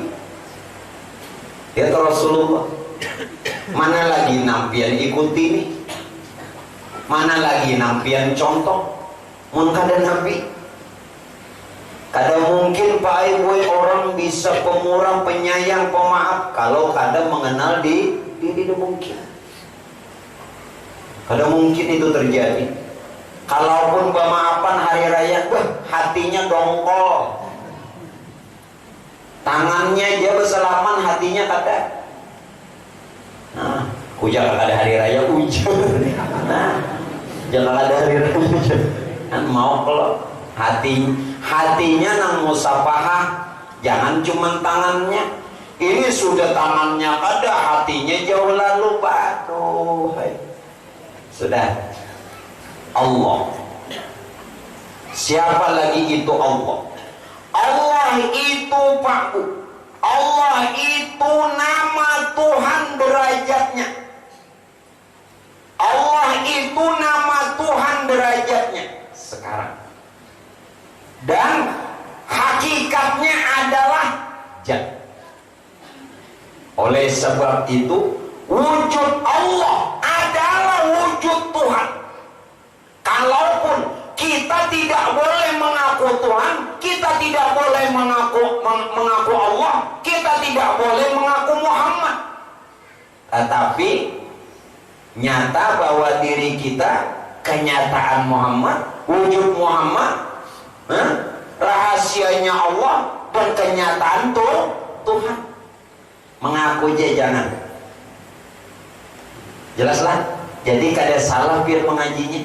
lihat Rasulullah. Mana lagi nampian ikuti nih? Mana lagi nampian contoh? Mun kada Nabi. Kada mungkin Pak Ibu orang bisa pemurah, penyayang, pemaaf kalau kada mengenal diri mungkin. Kada mungkin itu terjadi. Kalaupun bermaafan hari raya, hatinya dongkol. Tangannya aja bersalaman, hatinya kada. Nah, jangan ada hari raya hujan. Nah, jangan ada hari raya. Kan mau kalau hatinya nang musafahah, jangan cuma tangannya. Ini sudah tangannya kada, hatinya jauh lalu baru. Sudah. Allah. Siapa lagi itu Allah? Allah itu Pak Bu. Allah itu nama Tuhan derajatnya. Allah itu nama Tuhan derajatnya sekarang. Dan hakikatnya adalah Zat. Oleh sebab itu, wujud Allah adalah wujud Tuhan. Kalaupun kita tidak boleh mengaku Tuhan, kita tidak boleh mengaku Allah, kita tidak boleh mengaku Muhammad. Tetapi nyata bahwa diri kita, kenyataan Muhammad, wujud Muhammad, rahasianya Allah, dan kenyataan Tuhan. Mengaku aja jangan. Jelaslah. Jadi kada salah biar mengajinya.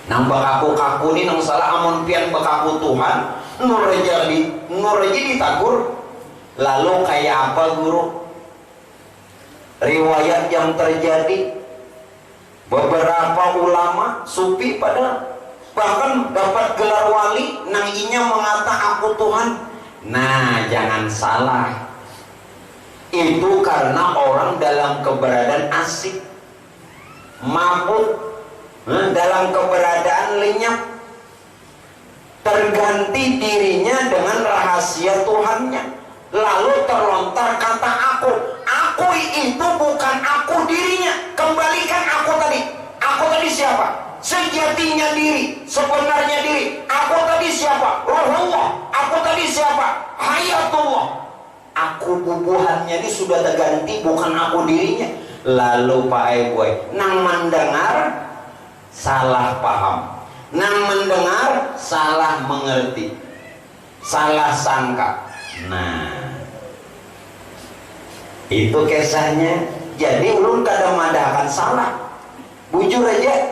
Nang bakaku-kaku ni nang salah amun pian bakaku Tuhan, nur aja ditagur. Lalu kayak apa guru? Riwayat yang terjadi, beberapa ulama sufi pada bahkan dapat gelar wali, nang inya mengata aku Tuhan. Nah, jangan salah. Itu karena orang dalam keberadaan asik, mabuk, dalam keberadaan lenyap, terganti dirinya dengan rahasia Tuhannya, lalu terlontar kata aku. Aku itu bukan aku dirinya. Kembalikan aku tadi. Aku tadi siapa? Sejatinya diri, sebenarnya diri. Aku tadi siapa? Ruhullah. Aku tadi siapa? Hayatullah. Aku bubuhannya ini sudah terganti, bukan aku dirinya. Lalu Pak Boy, nang mendengar salah paham, nang mendengar salah mengerti, salah sangka. Nah, itu kisahnya. Jadi ulun kada madahkan salah. Bujur aja.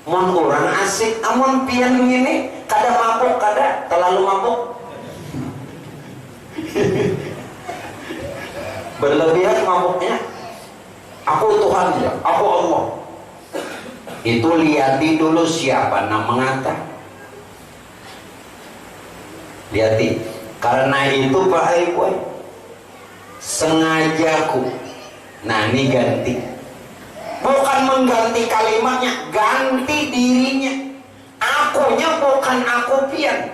Mun orang asik, amun pian ini kada mabuk, kada terlalu mabuk. Berlebihan mabuknya. Aku Tuhan ya, aku Allah. Itu liati dulu siapa yang mengata. Liati. Karena itu Pak Ibu, sengajaku. Nah ini ganti. Bukan mengganti kalimatnya, ganti dirinya. Akunya bukan aku pian.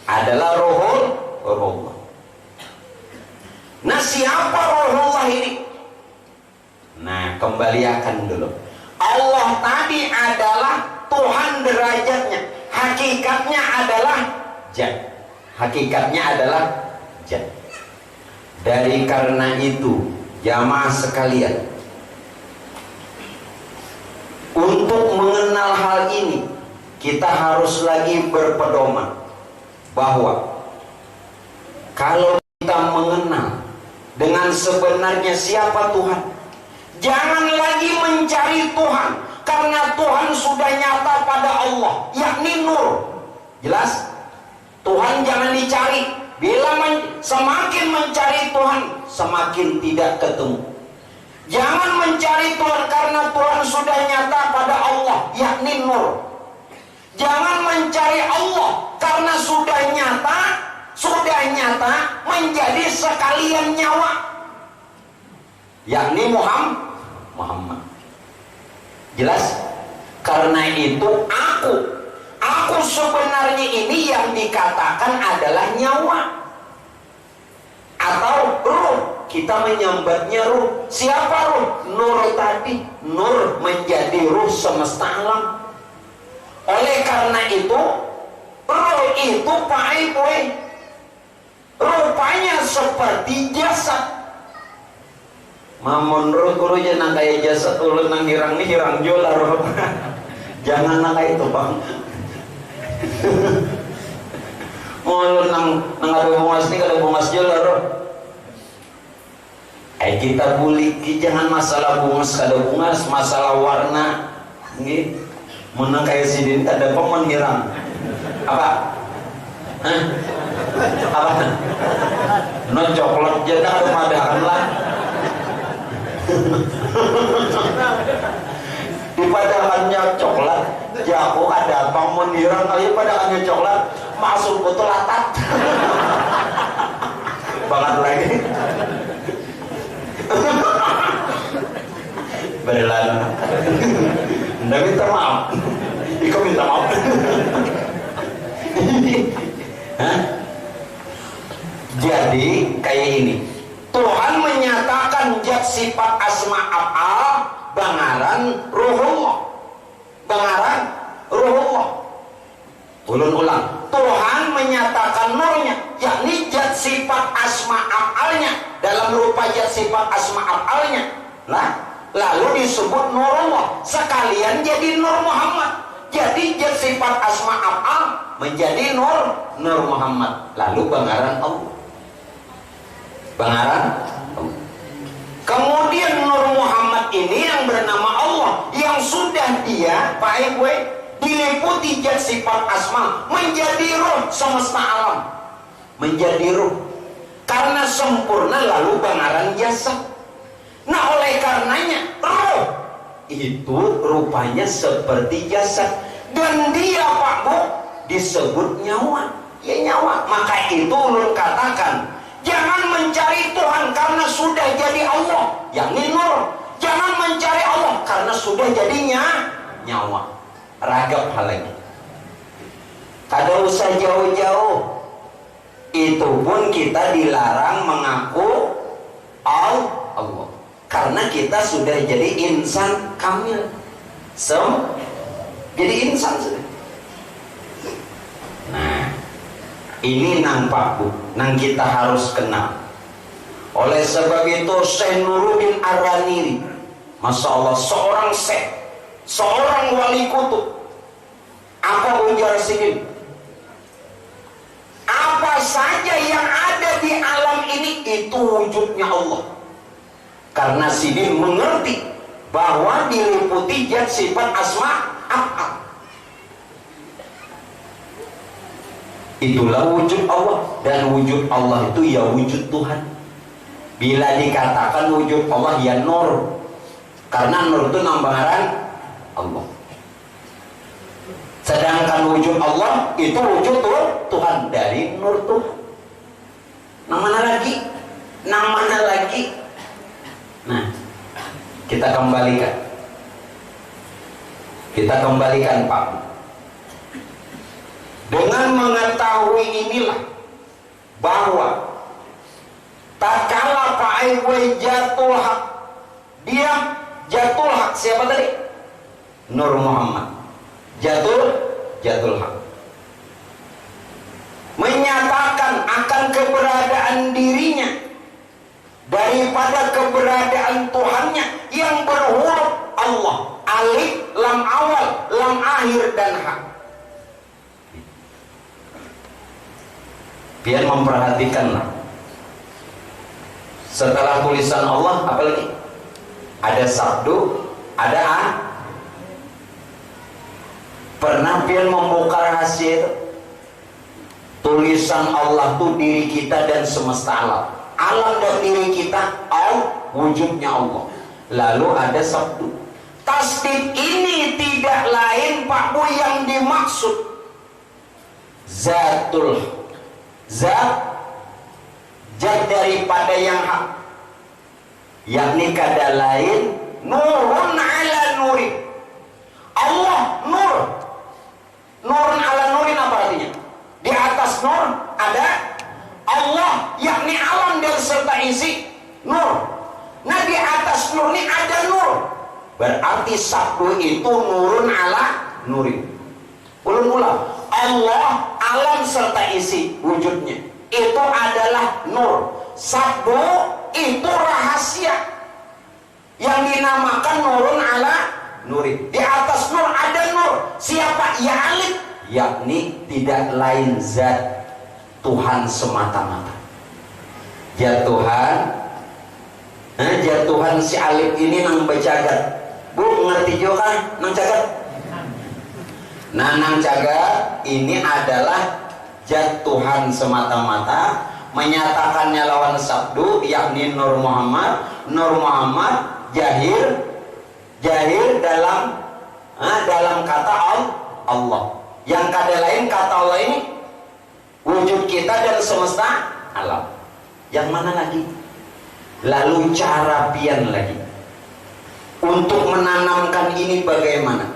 Adalah Rohullah. Nah siapa Rohullah ini? Nah kembalikan dulu. Allah tadi adalah Tuhan derajatnya. Hakikatnya adalah Zat. Hakikatnya adalah Zat. Dari karena itu jamaah sekalian, untuk mengenal hal ini kita harus lagi berpedoman bahwa kalau kita mengenal dengan sebenarnya siapa Tuhan, jangan lagi mencari Tuhan, karena Tuhan sudah nyata pada Allah, yakni nur. Jelas? Tuhan jangan dicari. Bila semakin mencari Tuhan, semakin tidak ketemu. Jangan mencari Tuhan karena Tuhan sudah nyata pada Allah, yakni nur. Jangan mencari Allah karena sudah nyata menjadi sekalian nyawa, yakni Muhammad. Jelas? Karena itu aku sebenarnya ini yang dikatakan adalah nyawa atau ruh. Kita menyambatnya ruh. Siapa ruh? Nur tadi. Nur menjadi ruh semesta alam. Oleh karena itu, ruh itu Pak Ibu, rupanya seperti jasad. Mamun guru jangan kayak jasa ulun nang hirang nih hirang jolar. Jangan nang kayak itu bang. Ulun nang ada bungas nih kada bungas jolar. Kita buli jangan masalah bungas kada bungas, masalah warna. Nggih. Menang kayak sidin kada pemon hirang. Apa? Hah? Apa? No coklat jadi ada madahan lah. Di padahannya coklat jago ada apa menirang ayo padahannya coklat masuk botol latat. Banget lagi. Berlalu. Nggak minta maaf. Iko minta maaf. Hah? Jadi kayak ini. Tuhan menyatakan zat sifat asma af'al bangaran ruhullah. Bangaran ruhullah. Ulang. Tuhan menyatakan nurnya, yakni zat sifat asma af'alnya dalam rupa zat sifat asma af'alnya. Nah, lalu disebut nurullah. Sekalian jadi nur Muhammad. Jadi zat sifat asma af'al menjadi nur Muhammad. Lalu bangaran Allah. Bangaran. Kemudian Nur Muhammad ini yang bernama Allah, yang sudah dia Pak Ibu diliputi zat sifat asma menjadi ruh semesta alam, menjadi ruh karena sempurna, lalu bangaran jasad. Nah oleh karenanya ruh itu rupanya seperti jasad dan dia Pak Bu disebut nyawa. Ya nyawa. Maka itu ulun katakan jangan mencari Tuhan karena sudah jadi Allah, yakni nur. Jangan mencari Allah karena sudah jadinya nyawa. Ragap hal lagi. Kada usah jauh-jauh. Itu pun kita dilarang mengaku Allah. Karena kita sudah jadi insan kamil. Jadi insan sudah. Nah, ini nang Pak Bu, nang kita harus kenal. Oleh sebab itu Syekh Nuruddin Ar-Raniri, Masya Allah, seorang syekh, seorang wali kutub. Apa ujar sini? Apa saja yang ada di alam ini itu wujudnya Allah. Karena sini mengerti bahwa diliputi zat sifat asma af'al. Itulah wujud Allah, dan wujud Allah itu ya wujud Tuhan. Bila dikatakan wujud Allah ya nur, karena nur itu nambaran Allah. Sedangkan wujud Allah itu wujud Tuhan, dari nur Tuhan. Nang mana lagi? Nang mana lagi? Nah, kita kembalikan Pak. Dengan mengetahui inilah bahwa tatkala Pak Aiwai jatuh hak, dia jatuh hak siapa tadi? Nur Muhammad. Jatuh hak. Menyatakan akan keberadaan dirinya daripada keberadaan Tuhannya yang berhuruf Allah, alif, lam awal, lam akhir dan hak. Biar memperhatikanlah. Setelah tulisan Allah apa lagi? Ada sabdu, ada a. Pernah biar membuka rahasia itu? Tulisan Allah itu diri kita dan semesta alam. Alam dan diri kita, wujudnya Allah. Lalu ada sabdu. Tasdid ini tidak lain Pak Bu yang dimaksud zatul. Zat daripada yang hak, yakni kada lain nurun ala nuri. Allah nur. Nurun ala nurin apa artinya? Di atas nur ada Allah, yakni alam dan serta isi nur. Nah di atas nur ini ada nur, berarti sabdu itu nurun ala nurin. Ulang-ulang, Allah, alam serta isi wujudnya itu adalah nur. Sabdu itu rahasia. yang dinamakan nurun ala nuri. Di atas nur ada nur. Siapa? Ya alif, yakni tidak lain zat Tuhan semata-mata. Ya Tuhan, ya Tuhan si alif ini nang bercagat. Bu ngerti juga kan nang cagat? Nah nang cagat ini adalah zat Tuhan semata-mata, menyatakannya lawan sabdu yakni Nur Muhammad. Nur Muhammad jahir dalam kata Allah. Yang kada lain kata Allah ini wujud kita dan semesta alam. Yang mana lagi? Lalu cara pian lagi untuk menanamkan ini bagaimana?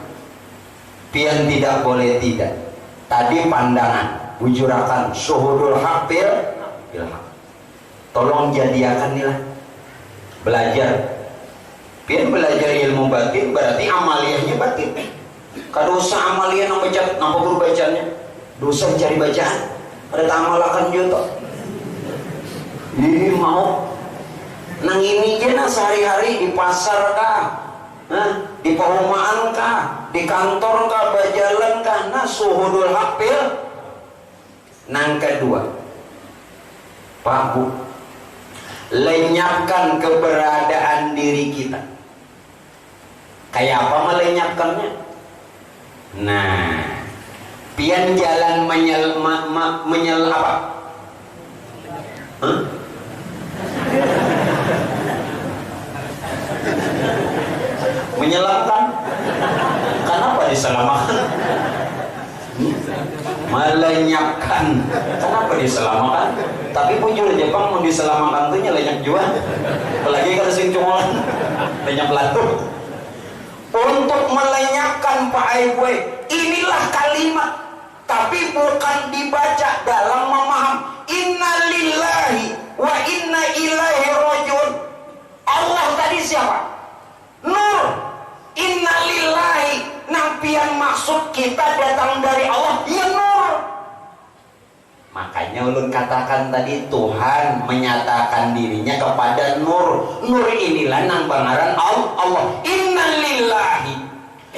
Pian tidak boleh tidak. Tadi pandangan wujurakan syuhudul haq bil haq. Tolong jadiakan inilah belajar. Pian belajar ilmu batin berarti amaliyahnya batin. Kalau usah amaliyah nang baca, nang guru bacanya, dosa cari bacaan. Ada tamalakan juga. Ini mau nang ini aja sehari-hari di pasar kah, di perumahan kah, di kantor kah, berjalan kah, nah suhudul haqil. Nang kedua, Pak Bu, lenyapkan keberadaan diri kita. Kayak apa melenyapkannya? Nah, pian jalan menyel apa? Menyelamkan. Kenapa diselamatkan? Melenyapkan. Kenapa diselamatkan? Tapi bujur Jepang mau diselamatkan tuh lenyap juga. Apalagi kalau sing cungolan lenyap latu. Untuk melenyapkan Pak Aibwe, inilah kalimat, tapi bukan dibaca dalam memaham. Inna lillahi wa inna ilaihi rajiun. Allah tadi siapa? Nur. Inna lillahi, nampian maksud kita datang dari Allah, ya nur. Makanya ulun katakan tadi Tuhan menyatakan dirinya kepada nur. Nur inilah nang pangaran Allah. Inna lillahi,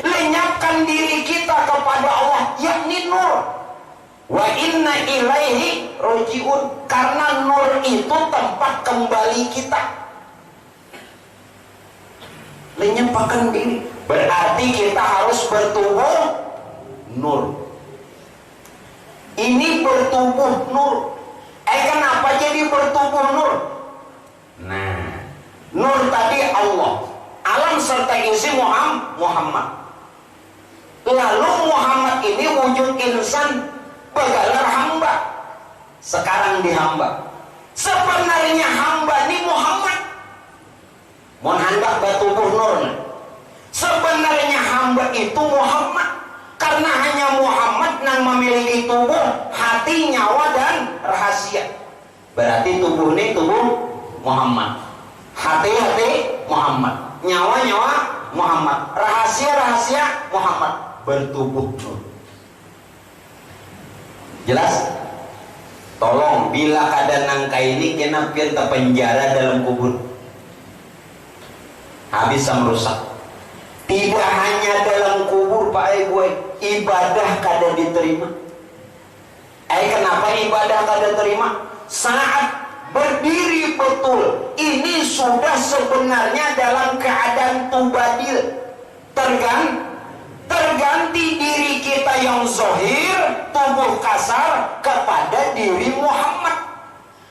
lenyapkan diri kita kepada Allah, yakni nur. Wa inna ilaihi rojiun, karena nur itu tempat kembali kita. Lenyapkan diri berarti kita harus bertubuh nur. Ini bertubuh nur. Kenapa jadi bertubuh nur? Nah, nur tadi Allah, alam serta isi Muhammad. Lalu Muhammad ini wujud insan begalar hamba. Sekarang dihamba. Sebenarnya hamba ini Muhammad. Mohon hendak bertubuh nur. Sebenarnya hamba itu Muhammad. Karena hanya Muhammad yang memiliki tubuh, hati, nyawa, dan rahasia. Berarti tubuh ini tubuh Muhammad, hati Muhammad, nyawa Muhammad, rahasia Muhammad, bertubuh nur. Jelas? Tolong, bila keadaan nangka ini kena pian terpenjara dalam kubur, habis merusak. Tidak hanya dalam kubur Pak Ibu, ibadah kada diterima. Kenapa ibadah kada terima? Saat berdiri betul, ini sudah sebenarnya dalam keadaan tubadil, terganti diri kita yang zahir, tubuh kasar kepada diri Muhammad.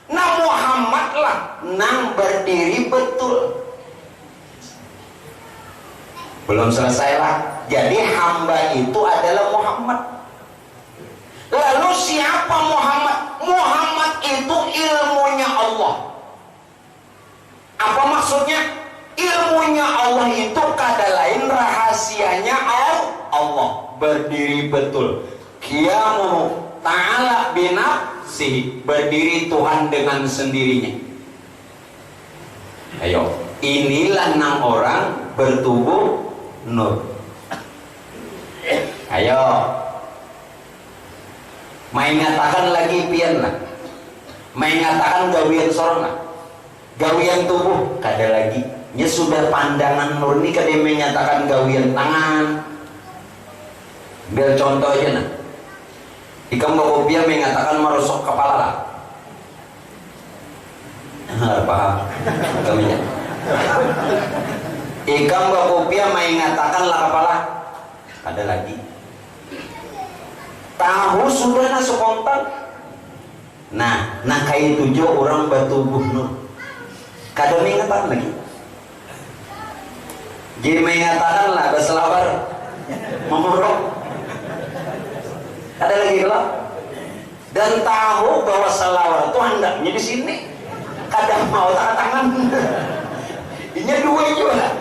Nah Muhammadlah nang berdiri betul. Belum selesai lah. Jadi hamba itu adalah Muhammad. Lalu siapa Muhammad? Muhammad itu ilmunya Allah. Apa maksudnya? Ilmunya Allah itu kada lain rahasianya Allah. Berdiri betul. Qiyamuhu ta'ala binafsihi, berdiri Tuhan dengan sendirinya. Ayo, inilah 6 orang bertubuh nur. Ayo, main ngatakan lagi pian lah, main ngatakan gawian sorong lah, gawian tubuh kada lagi, nya sudah pandangan murni kada menyatakan gawian tangan. Biar contoh aja nah, ikam bakopia mengatakan merosok kepala lah. Paham kaminya. Ikam bakopia mengatakan lah kepala. Ada lagi. Tahu sudah na spontan. Nah kayak tujuh orang batubuh no. Kada mengatakan lagi. Jadi mengatakan lah berselawar memuruk. Ada lagi kalau dan tahu bahwa selawar itu hendaknya di sini. Kadang mau tangan. Ini dua juga.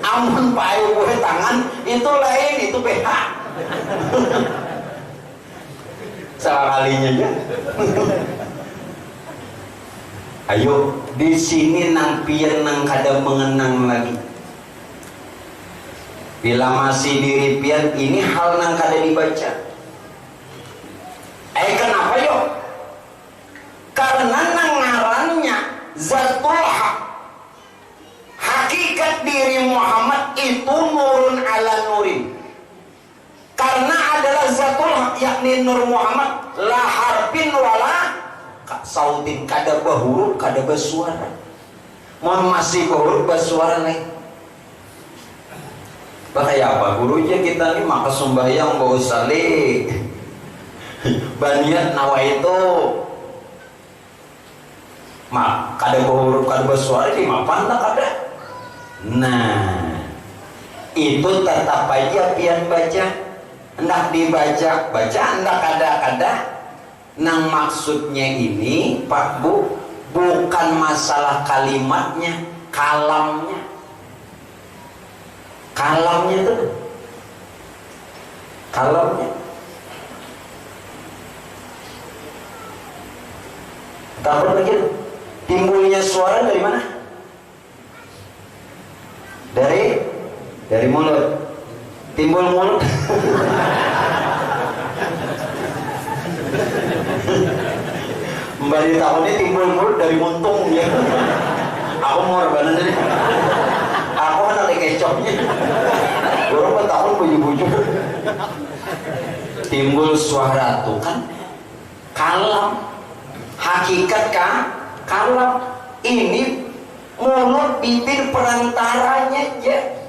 Amun payu boleh tangan itu lain, itu BH. Salah kalinya aja. Ayo di sini nang pian nang kada mengenang lagi. Bila masih diri pian ini hal nang kada dibaca. Kenapa yuk? Karena ngarannya zatul haq. Hakikat diri Muhammad itu nurun ala nurin. Karena adalah zatul haq, yakni nur Muhammad la harfin wala sautin, kada bahuruf kada bersuara. Mohon masih bahuruf bersuara nih. Bahaya apa gurunya kita nih maka sembahyang bawa salih. Baniat nawa itu mak kada huruf kada bersuara di mapan lah kada. Nah itu tetap aja pian baca, hendak dibaca baca, hendak kada. Nang maksudnya ini Pak Bu bukan masalah kalimatnya, kalamnya tuh kalamnya. Takut lagi timbulnya suara dari mana? Dari mulut. Timbul mulut. Mbak di tahunnya timbul mulut dari muntung ya. Aku mau rebanan jadi. Aku kan ada kecoknya. Berapa tahun buju-buju. Timbul suara tuh kan kalam. Hakikat kan kalau ini mulut bibir perantaranya ya.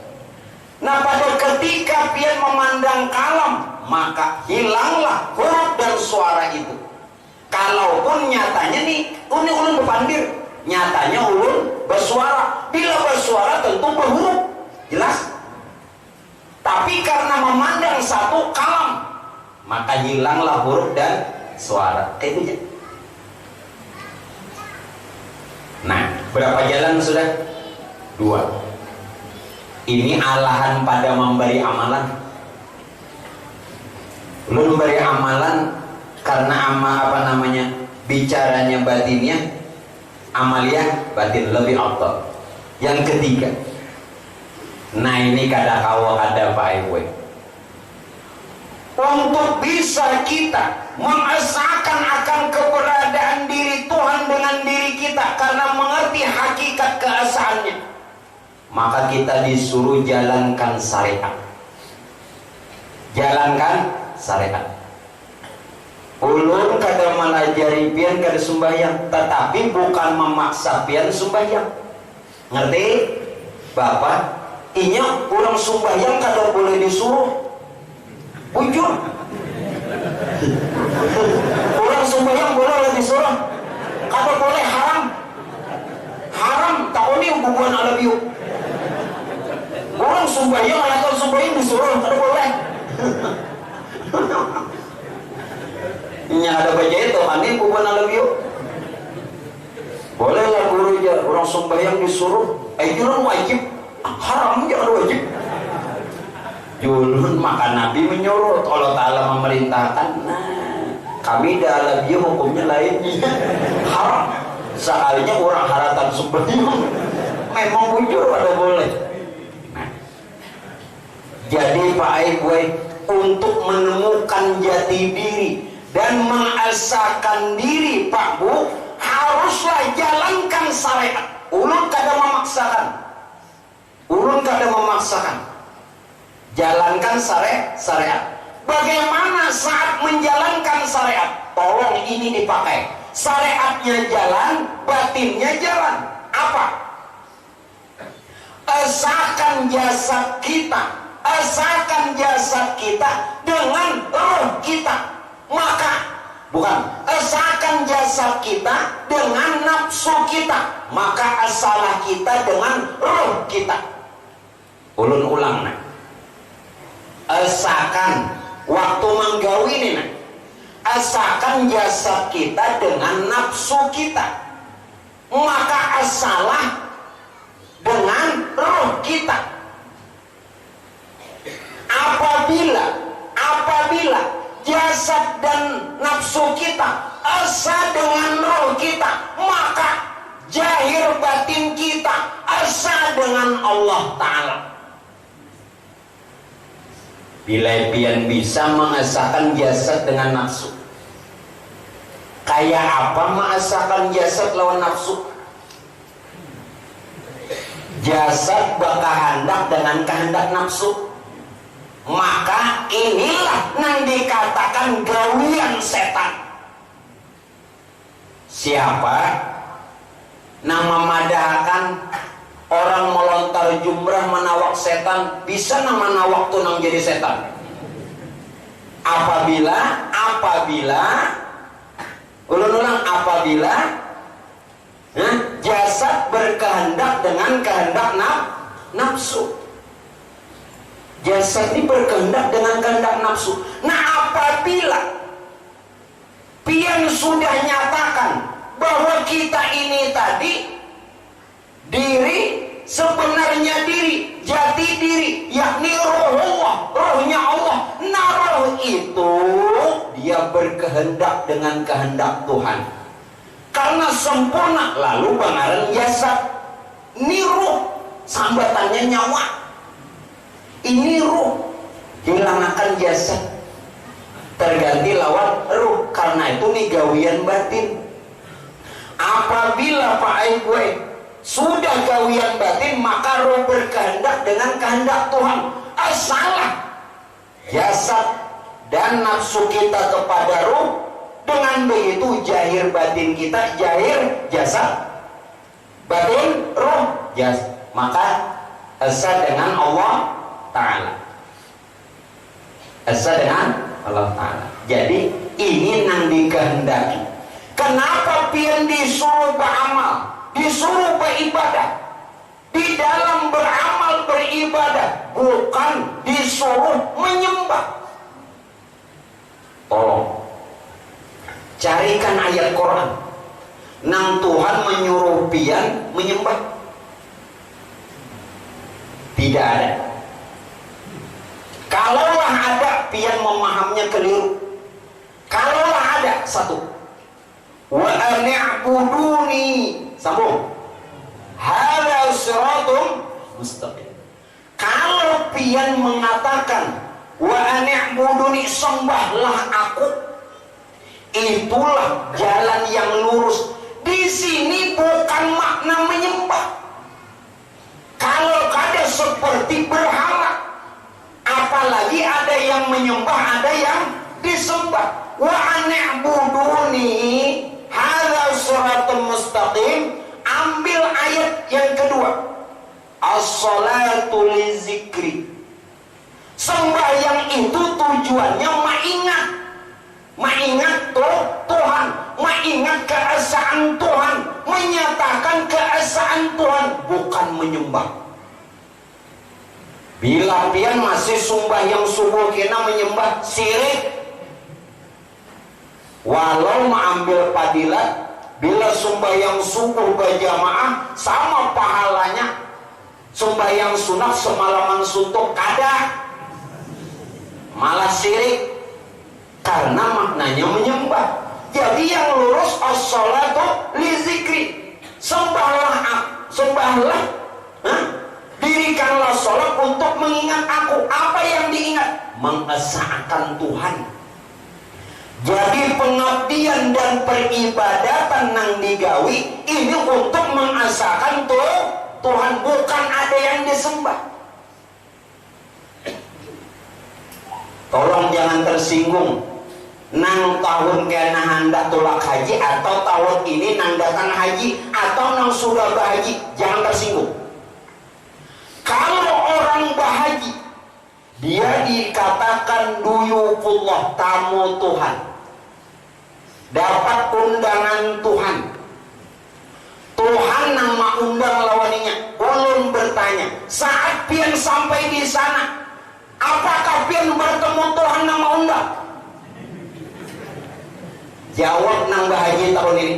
Nah pada ketika pian memandang kalam maka hilanglah huruf dan suara itu. Kalaupun nyatanya nih ulun berpandir, nyatanya ulun bersuara. Bila bersuara tentu berhuruf, jelas. Tapi karena memandang satu kalam maka hilanglah huruf dan suara. Itu aja. Nah, berapa jalan sudah? 2. Ini alahan pada memberi amalan. Lu memberi amalan karena bicaranya batinnya, amaliyah batin lebih afdal. Yang ketiga, nah ini kada kawa kada pae. Untuk bisa kita mengesahkan akan keberadaan diri Tuhan dengan diri kita karena mengerti hakikat keesaannya, maka kita disuruh jalankan syariat. Jalankan syariat. Ulun kada melajari pian kada sembahyang, tetapi bukan memaksa pian sembahyang. Ngerti? Bapak, inya orang sembahyang kada boleh disuruh. Bujur. Orang sembahyang boleh disuruh. Kada boleh, haram. Haram, tak ini hubungan alabiu. Orang sembahyang atau sembahyang disuruh, kada boleh. Ini ada baca itu, ini hubungan alabiu. Bolehlah guru ya, orang sembahyang disuruh. Julun wajib, haram jangan wajib. Julun maka Nabi menyuruh, Allah Ta'ala memerintahkan. Nah, kami dalam dia hukumnya lainnya haram. Sekalinya orang haratan sembahyang memang bujur pada boleh. Nah, jadi Pak Aibwe untuk menemukan jati diri dan mengesahkan diri Pak Bu haruslah jalankan syariat. Ulun kada memaksakan. ada memaksakan. Jalankan syariat. Bagaimana saat menjalankan syariat? Tolong ini dipakai. Syariatnya jalan, batinnya jalan. Apa? Esakan jasad kita, esakan jasad kita dengan roh kita. Maka esakan jasad kita dengan nafsu kita, maka asalah kita dengan roh kita. Ulun ulang nah. Esakan waktu menggawi ini nah. Esakan jasad kita dengan nafsu kita, maka asalah dengan roh kita. Apabila jasad dan nafsu kita asa dengan roh kita, maka zahir batin kita asa dengan Allah Ta'ala. Bila pian bisa mengesahkan jasad dengan nafsu, kayak apa mengesahkan jasad lawan nafsu? Jasad berkehendak dengan kehendak nafsu, maka inilah yang dikatakan gawian setan. Siapa nama madahkan orang melontar jumrah menawak setan, bisa nama nawak tuh nang jadi setan. Apabila jasad berkehendak dengan kehendak nafsu. Jasad ini berkehendak dengan kehendak nafsu. Nah, apabila pian sudah nyatakan bahwa kita ini tadi diri, sebenarnya diri, jati diri, yakni rohnya Allah. Nah, roh itu dia berkehendak dengan kehendak Tuhan. Karena sempurna, lalu bangaran jasad. Ini roh, sambatannya nyawa. Ini roh, hilangkan jasad, terganti lawan roh. Karena itu nih gawian batin. Apabila Pak Aibwe sudah gawian batin, maka roh berkehendak dengan kehendak Tuhan. Salah jasad dan nafsu kita kepada roh. Dengan begitu zahir batin kita, zahir jasad, batin roh jasad, maka asa dengan Allah Ta'ala. Asa dengan Allah Ta'ala. Jadi ini yang dikehendaki. Kenapa pian disuruh beramal, disuruh beribadah? Di dalam beramal beribadah bukan disuruh menyembah. Tolong carikan ayat Quran nang Tuhan menyuruh pian menyembah. Tidak ada. Kalaulah ada, pian memahaminya keliru. Kalaulah ada, satu, wa ani'buduni, sambung, hadza siratum mustaqim. Kalau pian mengatakan wa ani'buduni, sembahlah aku, itulah jalan yang lurus. Di sini bukan makna menyembah. Kalau kada seperti berhala, apalagi ada yang menyembah, ada yang disembah. Wa ani'buduni hadza siratum mustaqim. Ambil ayat yang kedua, as-salatu lizikri. Sembahyang itu tujuannya mengingat Tuhan, mengingat keesaan Tuhan, menyatakan keesaan Tuhan, bukan menyembah. Bila pian masih sembahyang subuh kena menyembah, syirik. Walau mengambil padilat, bila sembahyang subuh berjamaah sama pahalanya sembahyang sunat semalaman suntuk, kada, malah syirik. Karena maknanya menyembah. Jadi yang lurus as-salatu li zikri. Sembahlah, dirikanlah salat untuk mengingat aku. Apa yang diingat? Mengesahkan Tuhan. Jadi pengabdian dan peribadatan yang digawi ini untuk mengesahkan Tuhan, bukan ada yang disembah. Tolong jangan tersinggung. Nang tahun kena hendak tulak haji atau tahun ini nang datang haji atau nang sudah berhaji, jangan tersinggung. Kalau orang berhaji, dia dikatakan duyufullah, tamu Tuhan, dapat undangan Tuhan. Tuhan nama undang lawaninya. Ulun bertanya, saat pian sampai di sana, apakah pian bertemu Tuhan nama undang? Jawab nang bahaji tahun ini.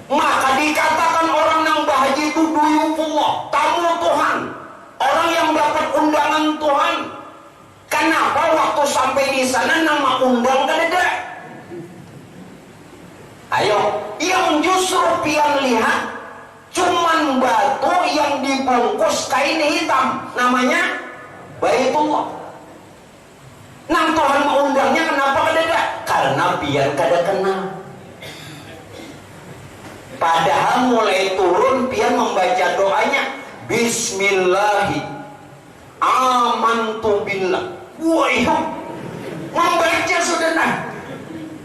Maka dikatakan orang nang bahaji itu duyufullah, tamu Tuhan, orang yang dapat undangan Tuhan. Kenapa waktu sampai di sana nama undang kadeda? Ayo, yang justru pian lihat cuman batu yang dibungkus kain hitam, namanya Baitullah. Nang Tuhan mengundangnya kenapa kadeda? Karena biar kada kenal. Padahal mulai turun pian membaca doanya Bismillahi amantu billah. Wah iya, membaca sudah nah.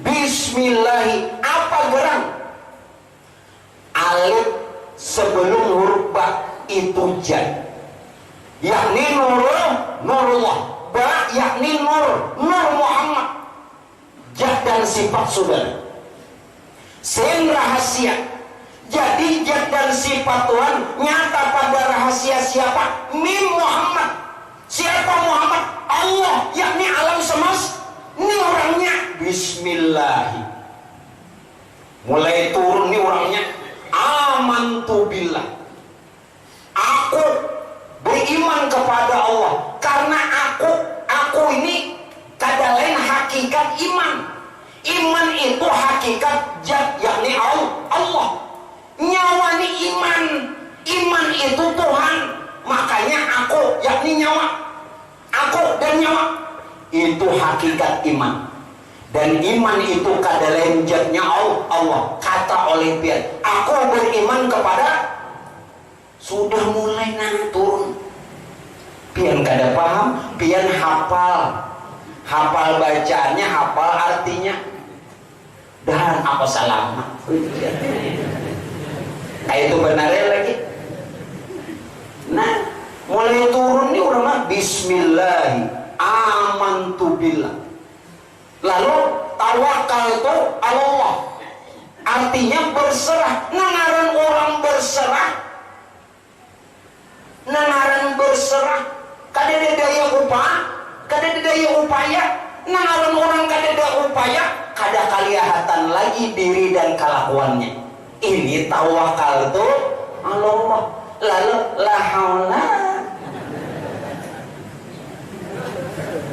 Bismillahi, apa gerang? Alif sebelum huruf ba itu jan, yakni nurullah. Ba yakni nur Muhammad, jad dan sifat saudara. Sen rahasia. Jadi jad dan sifat Tuhan nyata pada rahasia siapa? Mim Muhammad. Siapa Muhammad? Allah, yakni alam semesta. Ini orangnya Bismillahi. Mulai turun ini orangnya amantu billah. Aku beriman kepada Allah karena aku ini kada lain hakikat iman. Iman itu hakikat zat, yakni Allah. Nyawa ni iman. Iman itu Tuhan. Makanya aku yakni nyawa. Aku dan nyawa itu hakikat iman. Dan iman itu kada lain zatnya Allah. Kata oleh pian, aku beriman kepada. Sudah mulai nang turun. Pian kada paham, pian hafal bacaannya, hafal artinya. Dan apa salahnya? Kayak itu benarnya lagi. Nah, mulai turun nih udah mah Bismillahi amantu billah. Lalu tawakal itu Allah. Artinya berserah. Nangaran orang berserah. Nangaran berserah. Kada ada daya upaya. Nangaran orang kada ada upaya, kada kelihatan lagi diri dan kelakuannya. Ini tawakal itu Allah. Lalu la haula.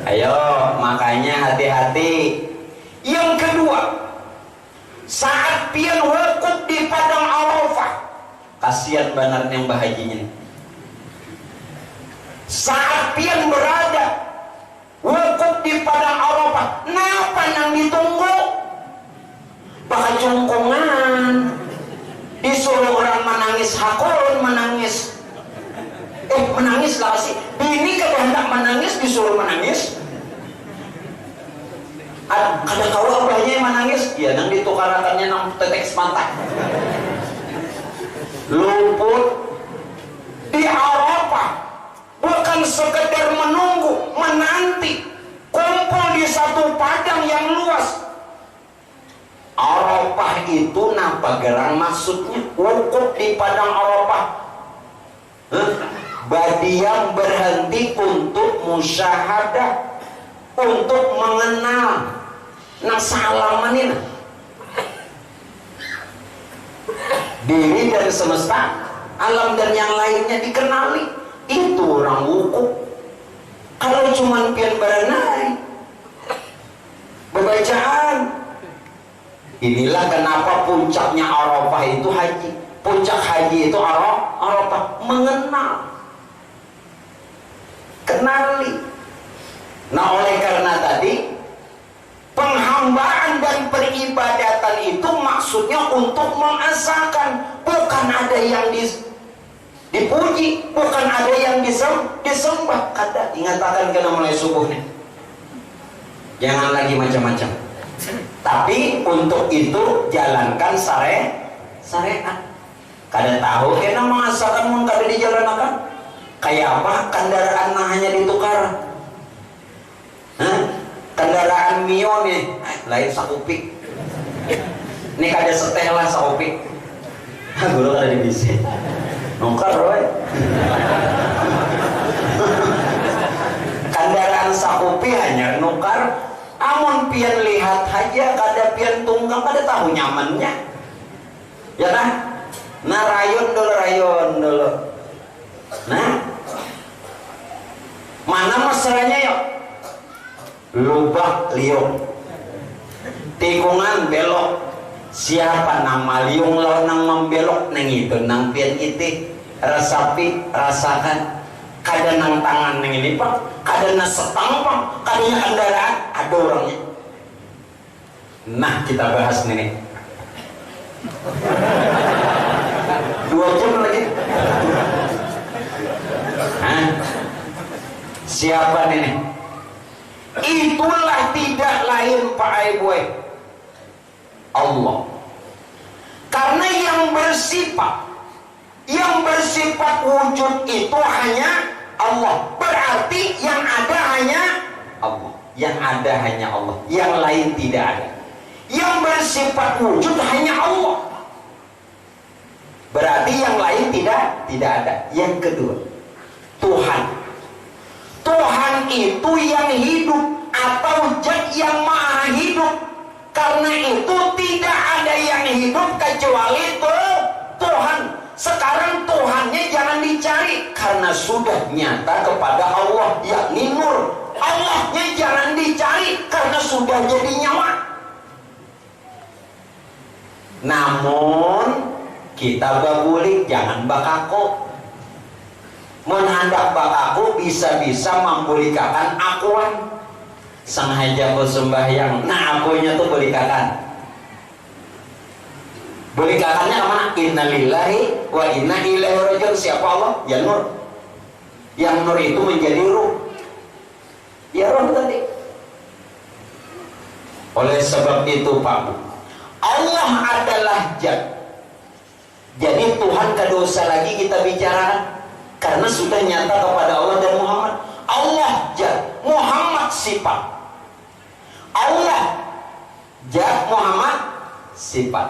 Ayo, makanya hati-hati. Yang kedua, saat pian wukuf di padang Arafah, kasihan benar yang bahagianya. Saat pian berada wukuf di padang Arafah, napa nang ditunggu? Bakal cungkungan, disuruh orang menangis hakun, menangis lah sih. Bini kada hendak menangis disuruh menangis. Kada kau abahnya yang menangis, ya nang ditukarakannya nang tetek semantak. Luput di Arafah bukan sekedar menunggu, menanti, kumpul di satu padang yang luas. Arafah itu napa gerang maksudnya? Wukuf di padang Arafah. Badiam berhenti untuk musyahadah, untuk mengenal nasalaman ini. Diri dan semesta, alam dan yang lainnya dikenali. Itu orang wukuf. Kalau cuma pian berenai, bebacaan. Inilah kenapa puncaknya Arafah itu haji. Puncak haji itu Arafah, mengenal, kenali. Nah, oleh karena tadi penghambaan dan peribadatan itu maksudnya untuk mengesahkan, bukan ada yang dipuji, bukan ada yang disembah. Kata ingatakan kena mulai subuh nih. Jangan lagi macam-macam. Tapi untuk itu jalankan syariat. Kada tahu kena mengasalkan mun kada dijalankan. Kayak apa kendaraan nah hanya ditukar. Kendaraan Mio nih, lain sakupik. Ini kada seteh lah sakupik. Guru kada dibisi. Nukar roy. Kendaraan sakupi hanya nukar. Amun pian lihat aja kada pian tunggang kada tahu nyamannya. Ya kan? Nah rayon dulu. Nah, mana masalahnya yuk? Lubak liung, tikungan belok. Siapa nama liung lawan nang membelok neng itu nang pian itik rasapi rasakan. Kada nang tangan neng ini pak, kada nang setang pak, kadanya kendaraan ada orangnya. Nah kita bahas nih. 2 jam lagi. Siapa nih? Itulah tidak lain Pak Aiboy, Allah. Karena yang bersifat wujud itu hanya Allah. Berarti yang ada hanya Allah. Yang ada hanya Allah. Yang lain tidak ada. Yang bersifat wujud hanya Allah. Berarti yang lain tidak ada. Yang kedua, Tuhan. Tuhan itu yang hidup atau zat yang maha hidup. Karena itu tidak ada yang hidup kecuali Tuhan. Sekarang Tuhannya jangan dicari karena sudah nyata kepada Allah, yakni nur. Allahnya jangan dicari karena sudah jadi nyawa. Namun kita babulik jangan bakaku. Menhandak bakaku bisa-bisa membulikakan akuan. Sengaja aku sembahyang, nah akunya tuh bulikakan. Bulikakannya kemana? Inna lillahi wa inna ilaihi rajiun. Siapa Allah? Ya nur. Yang nur itu menjadi ruh. Ya ruh tadi. Oleh sebab itu Pak, Allah adalah zat. Jadi Tuhan kada usah lagi kita bicarakan karena sudah nyata kepada Allah dan Muhammad. Allah zat, Muhammad sifat. Allah zat, Muhammad sifat.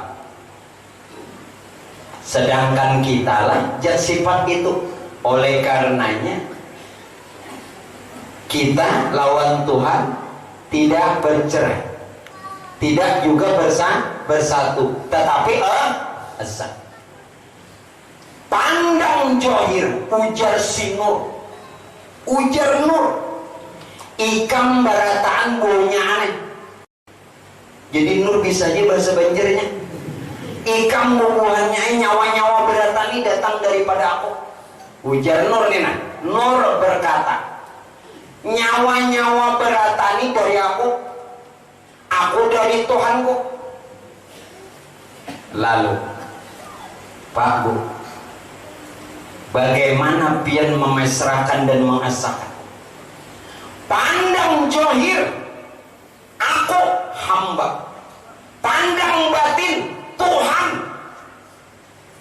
Sedangkan kita lah zat sifat itu. Oleh karenanya kita lawan Tuhan tidak bercerai, tidak juga bersatu, tetapi esa. Pandang johir, ujar sinur, ujar nur, ikam barataan baunya aneh. Jadi nur bisa aja bahasa Banjarnya. Ikam bubuhannya nyawa-nyawa beratani datang daripada aku. Ujar nur nih nah. Nur berkata, nyawa-nyawa beratani dari aku dari Tuhanku. Lalu Pak Bu, bagaimana pian memesrakan dan mengesahkan? Pandang johir, aku hamba. Pandang batin, Tuhan.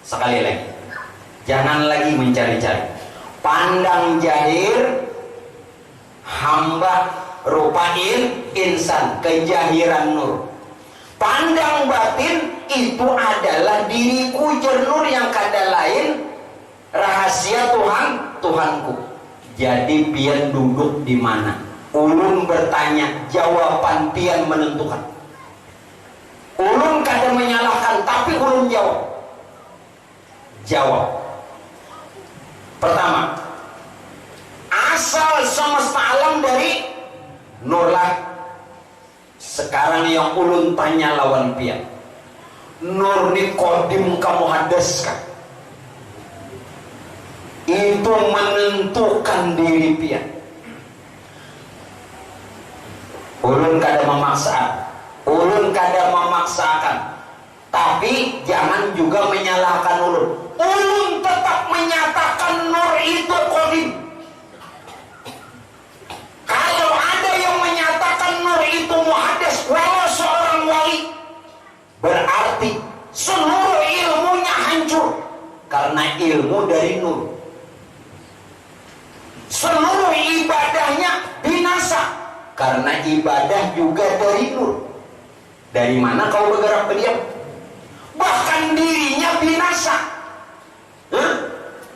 Sekali lagi, jangan lagi mencari-cari. Pandang jahir, hamba, rupain insan, kejahiran nur. Pandang batin, itu adalah diriku jernur yang kada lain rahasia Tuhan, Tuhanku. Jadi pian duduk di mana? Ulun bertanya, jawaban pian menentukan. Ulun kada menyalahkan, tapi ulun jawab. Pertama, asal semesta alam dari nurlah. Sekarang yang ulun tanya lawan pian, nur ni kodim kamu hadaskan. Itu menentukan diri pian. Ulun kada memaksakan, tapi jangan juga menyalahkan ulun. Ulun tetap menyatakan nur itu kodim. Kalau ada yang menyatakan nur itu karena ilmu dari nur. Seluruh ibadahnya binasa karena ibadah juga dari nur. Dari mana kau bergerak berdiam? Bahkan dirinya binasa,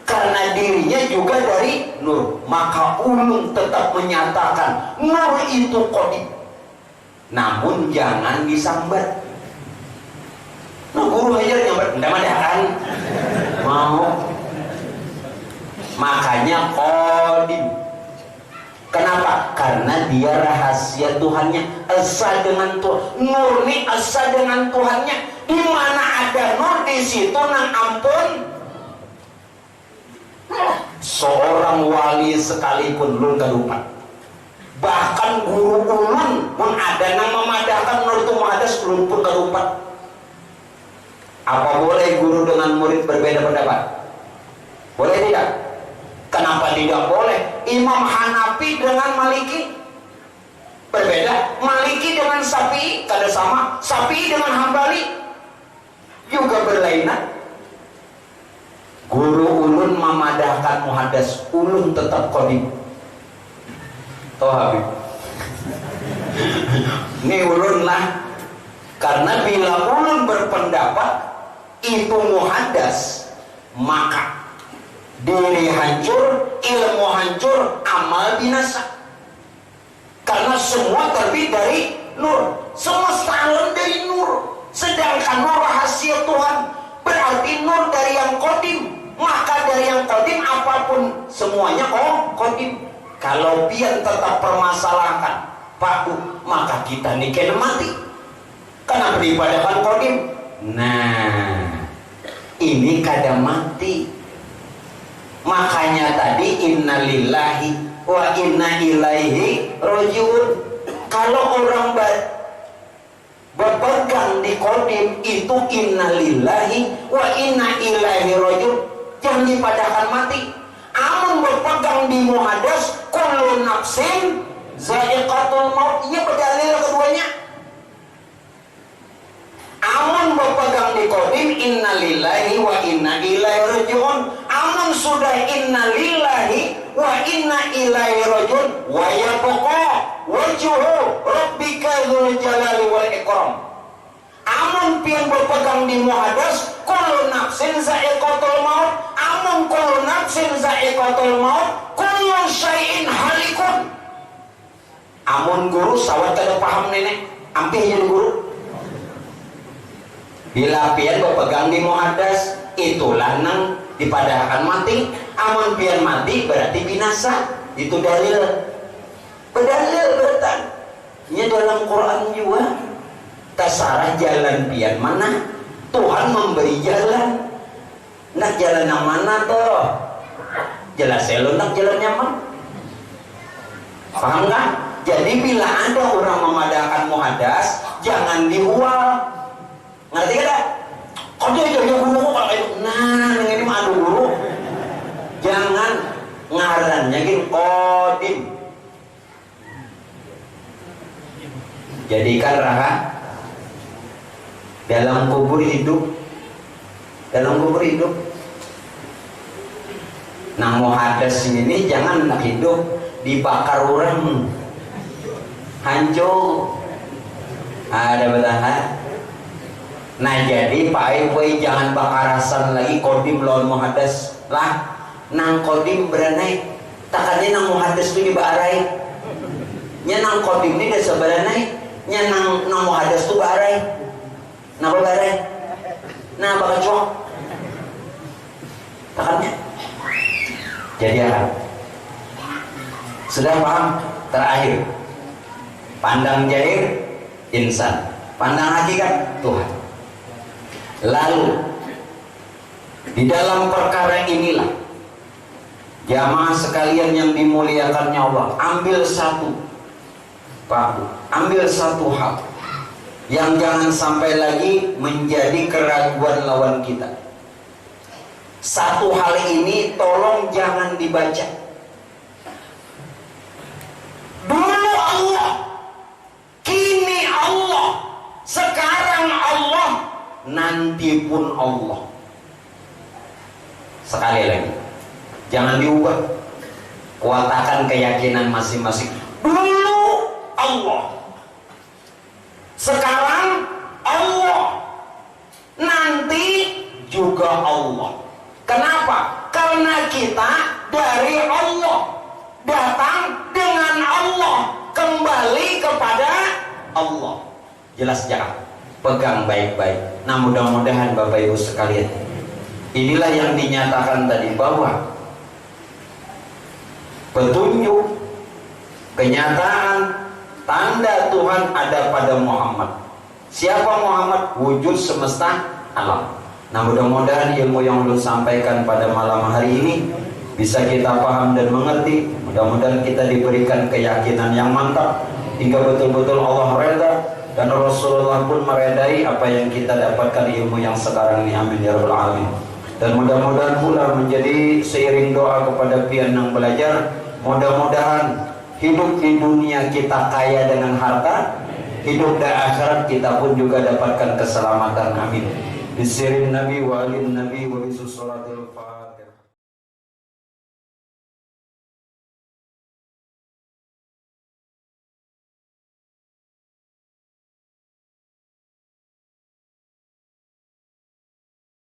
karena dirinya juga dari nur. Maka ulun tetap menyatakan nur itu qadim, namun jangan disambat. Nah, guru aja nyambat, enggak ada kan? Mau. Makanya qadim. Kenapa? Karena dia rahasia Tuhannya, esa dengan Tuhan. Nur ini esa dengan Tuhannya. Di mana ada nur, di situ nang ampun. Seorang wali sekalipun belum kelupa. Bahkan guru ulun pun ada nang memadahkan nur itu muhadas belum pun kelupa. Apa boleh guru dengan murid berbeda pendapat? Boleh tidak? Kenapa tidak boleh? Imam Hanafi dengan Maliki berbeda. Maliki dengan Syafi'i kada sama. Syafi'i dengan Hambali juga berlainan. Guru ulun memadahkan muhadas, ulun tetap qadim. Toh Habib. Ini ulun lah. Karena bila ulun berpendapat itu muhadas, maka diri hancur, ilmu hancur, amal binasa. Karena semua terbit dari nur, semesta alam dari nur. Sedangkan nur rahasia Tuhan, berarti nur dari yang qadim. Maka dari yang qadim apapun semuanya qadim. Kalau pian tetap permasalahkan Pak Bu, maka kita ini kena mati. Kenapa diibadahkan qadim? Nah, ini kada mati. Makanya tadi innalillahi wa inna ilaihi rajiun. Kalau orang berpegang di qadim itu innalillahi wa inna ilaihi rajiun, jangan dipadahkan mati. Amun berpegang di muhadas kullu nafsin za'iqatul maut, ia berdalil keduanya. Amun berpegang di qadim innalillahi wa inna ilaihi rajiun. Amun sudah innalillahi wa inna ilaihi rajiun wa yabqa wajhu rabbika dzul jalali wal ikram. Amun pian berpegang di muhadas kullu nafsin za'iqatul maut. Amun kullu nafsin za'iqatul maut, kullu syai'in halikun. Amun guru sawat kada paham nenek, ampih jadi guru. Bila pian berpegang di muhadas, itulah nang dipadahkan mati. Amun pian mati berarti binasa. Itu dalil. Berdalil bertan. Ini dalam Quran juga. Terserah jalan pian mana, Tuhan memberi jalan. Nak jalan yang mana toh? Jelas lo nak jalan yang mana? Paham kan? Jadi bila ada orang memadahkan muhadas, jangan dihual. Ngerti kada? Kau jadi guru kalau itu. Nah, ini mah adu guru. Jangan ngarannya gini qadim. Jadikan raha dalam kubur hidup. Dalam kubur hidup. Nah, muhadas ini jangan nak hidup dibakar orang. Hancur. Ada betahan. Nah, jadi Pak Ibu jangan bakarasan lagi qadim lawan muhadas lah. Nang qadim beranai, takannya nang muhadas tu dibarai. Nya nang qadim ni dah seberanai, nya nang muhadas tu barai. Napa barai? Nah, bakal cuak. Takannya. Jadi apa? Sudah paham? Terakhir, pandang jahir insan, pandang hakikat Tuhan. Lalu di dalam perkara inilah jamaah sekalian yang dimuliakannya Allah, ambil satu Pak, ambil satu hal yang jangan sampai lagi menjadi keraguan lawan kita. Satu hal ini tolong jangan dibaca. Dulu Allah, kini Allah, sekarang Allah, nanti pun Allah. Sekali lagi, jangan diubah. Kuatakan keyakinan masing-masing. Dulu Allah, sekarang Allah, nanti juga Allah. Kenapa? Karena kita dari Allah, datang dengan Allah, kembali kepada Allah. Jelas jangan? Pegang baik-baik. Nah, mudah-mudahan Bapak Ibu sekalian, inilah yang dinyatakan tadi, bahwa petunjuk, kenyataan, tanda Tuhan ada pada Muhammad. Siapa Muhammad? Wujud semesta alam. Nah, mudah-mudahan ilmu yang ulun sampaikan pada malam hari ini bisa kita paham dan mengerti. Mudah-mudahan kita diberikan keyakinan yang mantap hingga betul-betul Allah reda dan Rasulullah pun meredai apa yang kita dapatkan ilmu yang sekarang ini. Amin ya rabbal alamin. Dan mudah-mudahan pula menjadi seiring doa kepada pian yang belajar, mudah-mudahan hidup di dunia kita kaya dengan harta, hidup di akhirat kita pun juga dapatkan keselamatan. Amin. Bisirin Nabi wa alin Nabi wa bisus salatil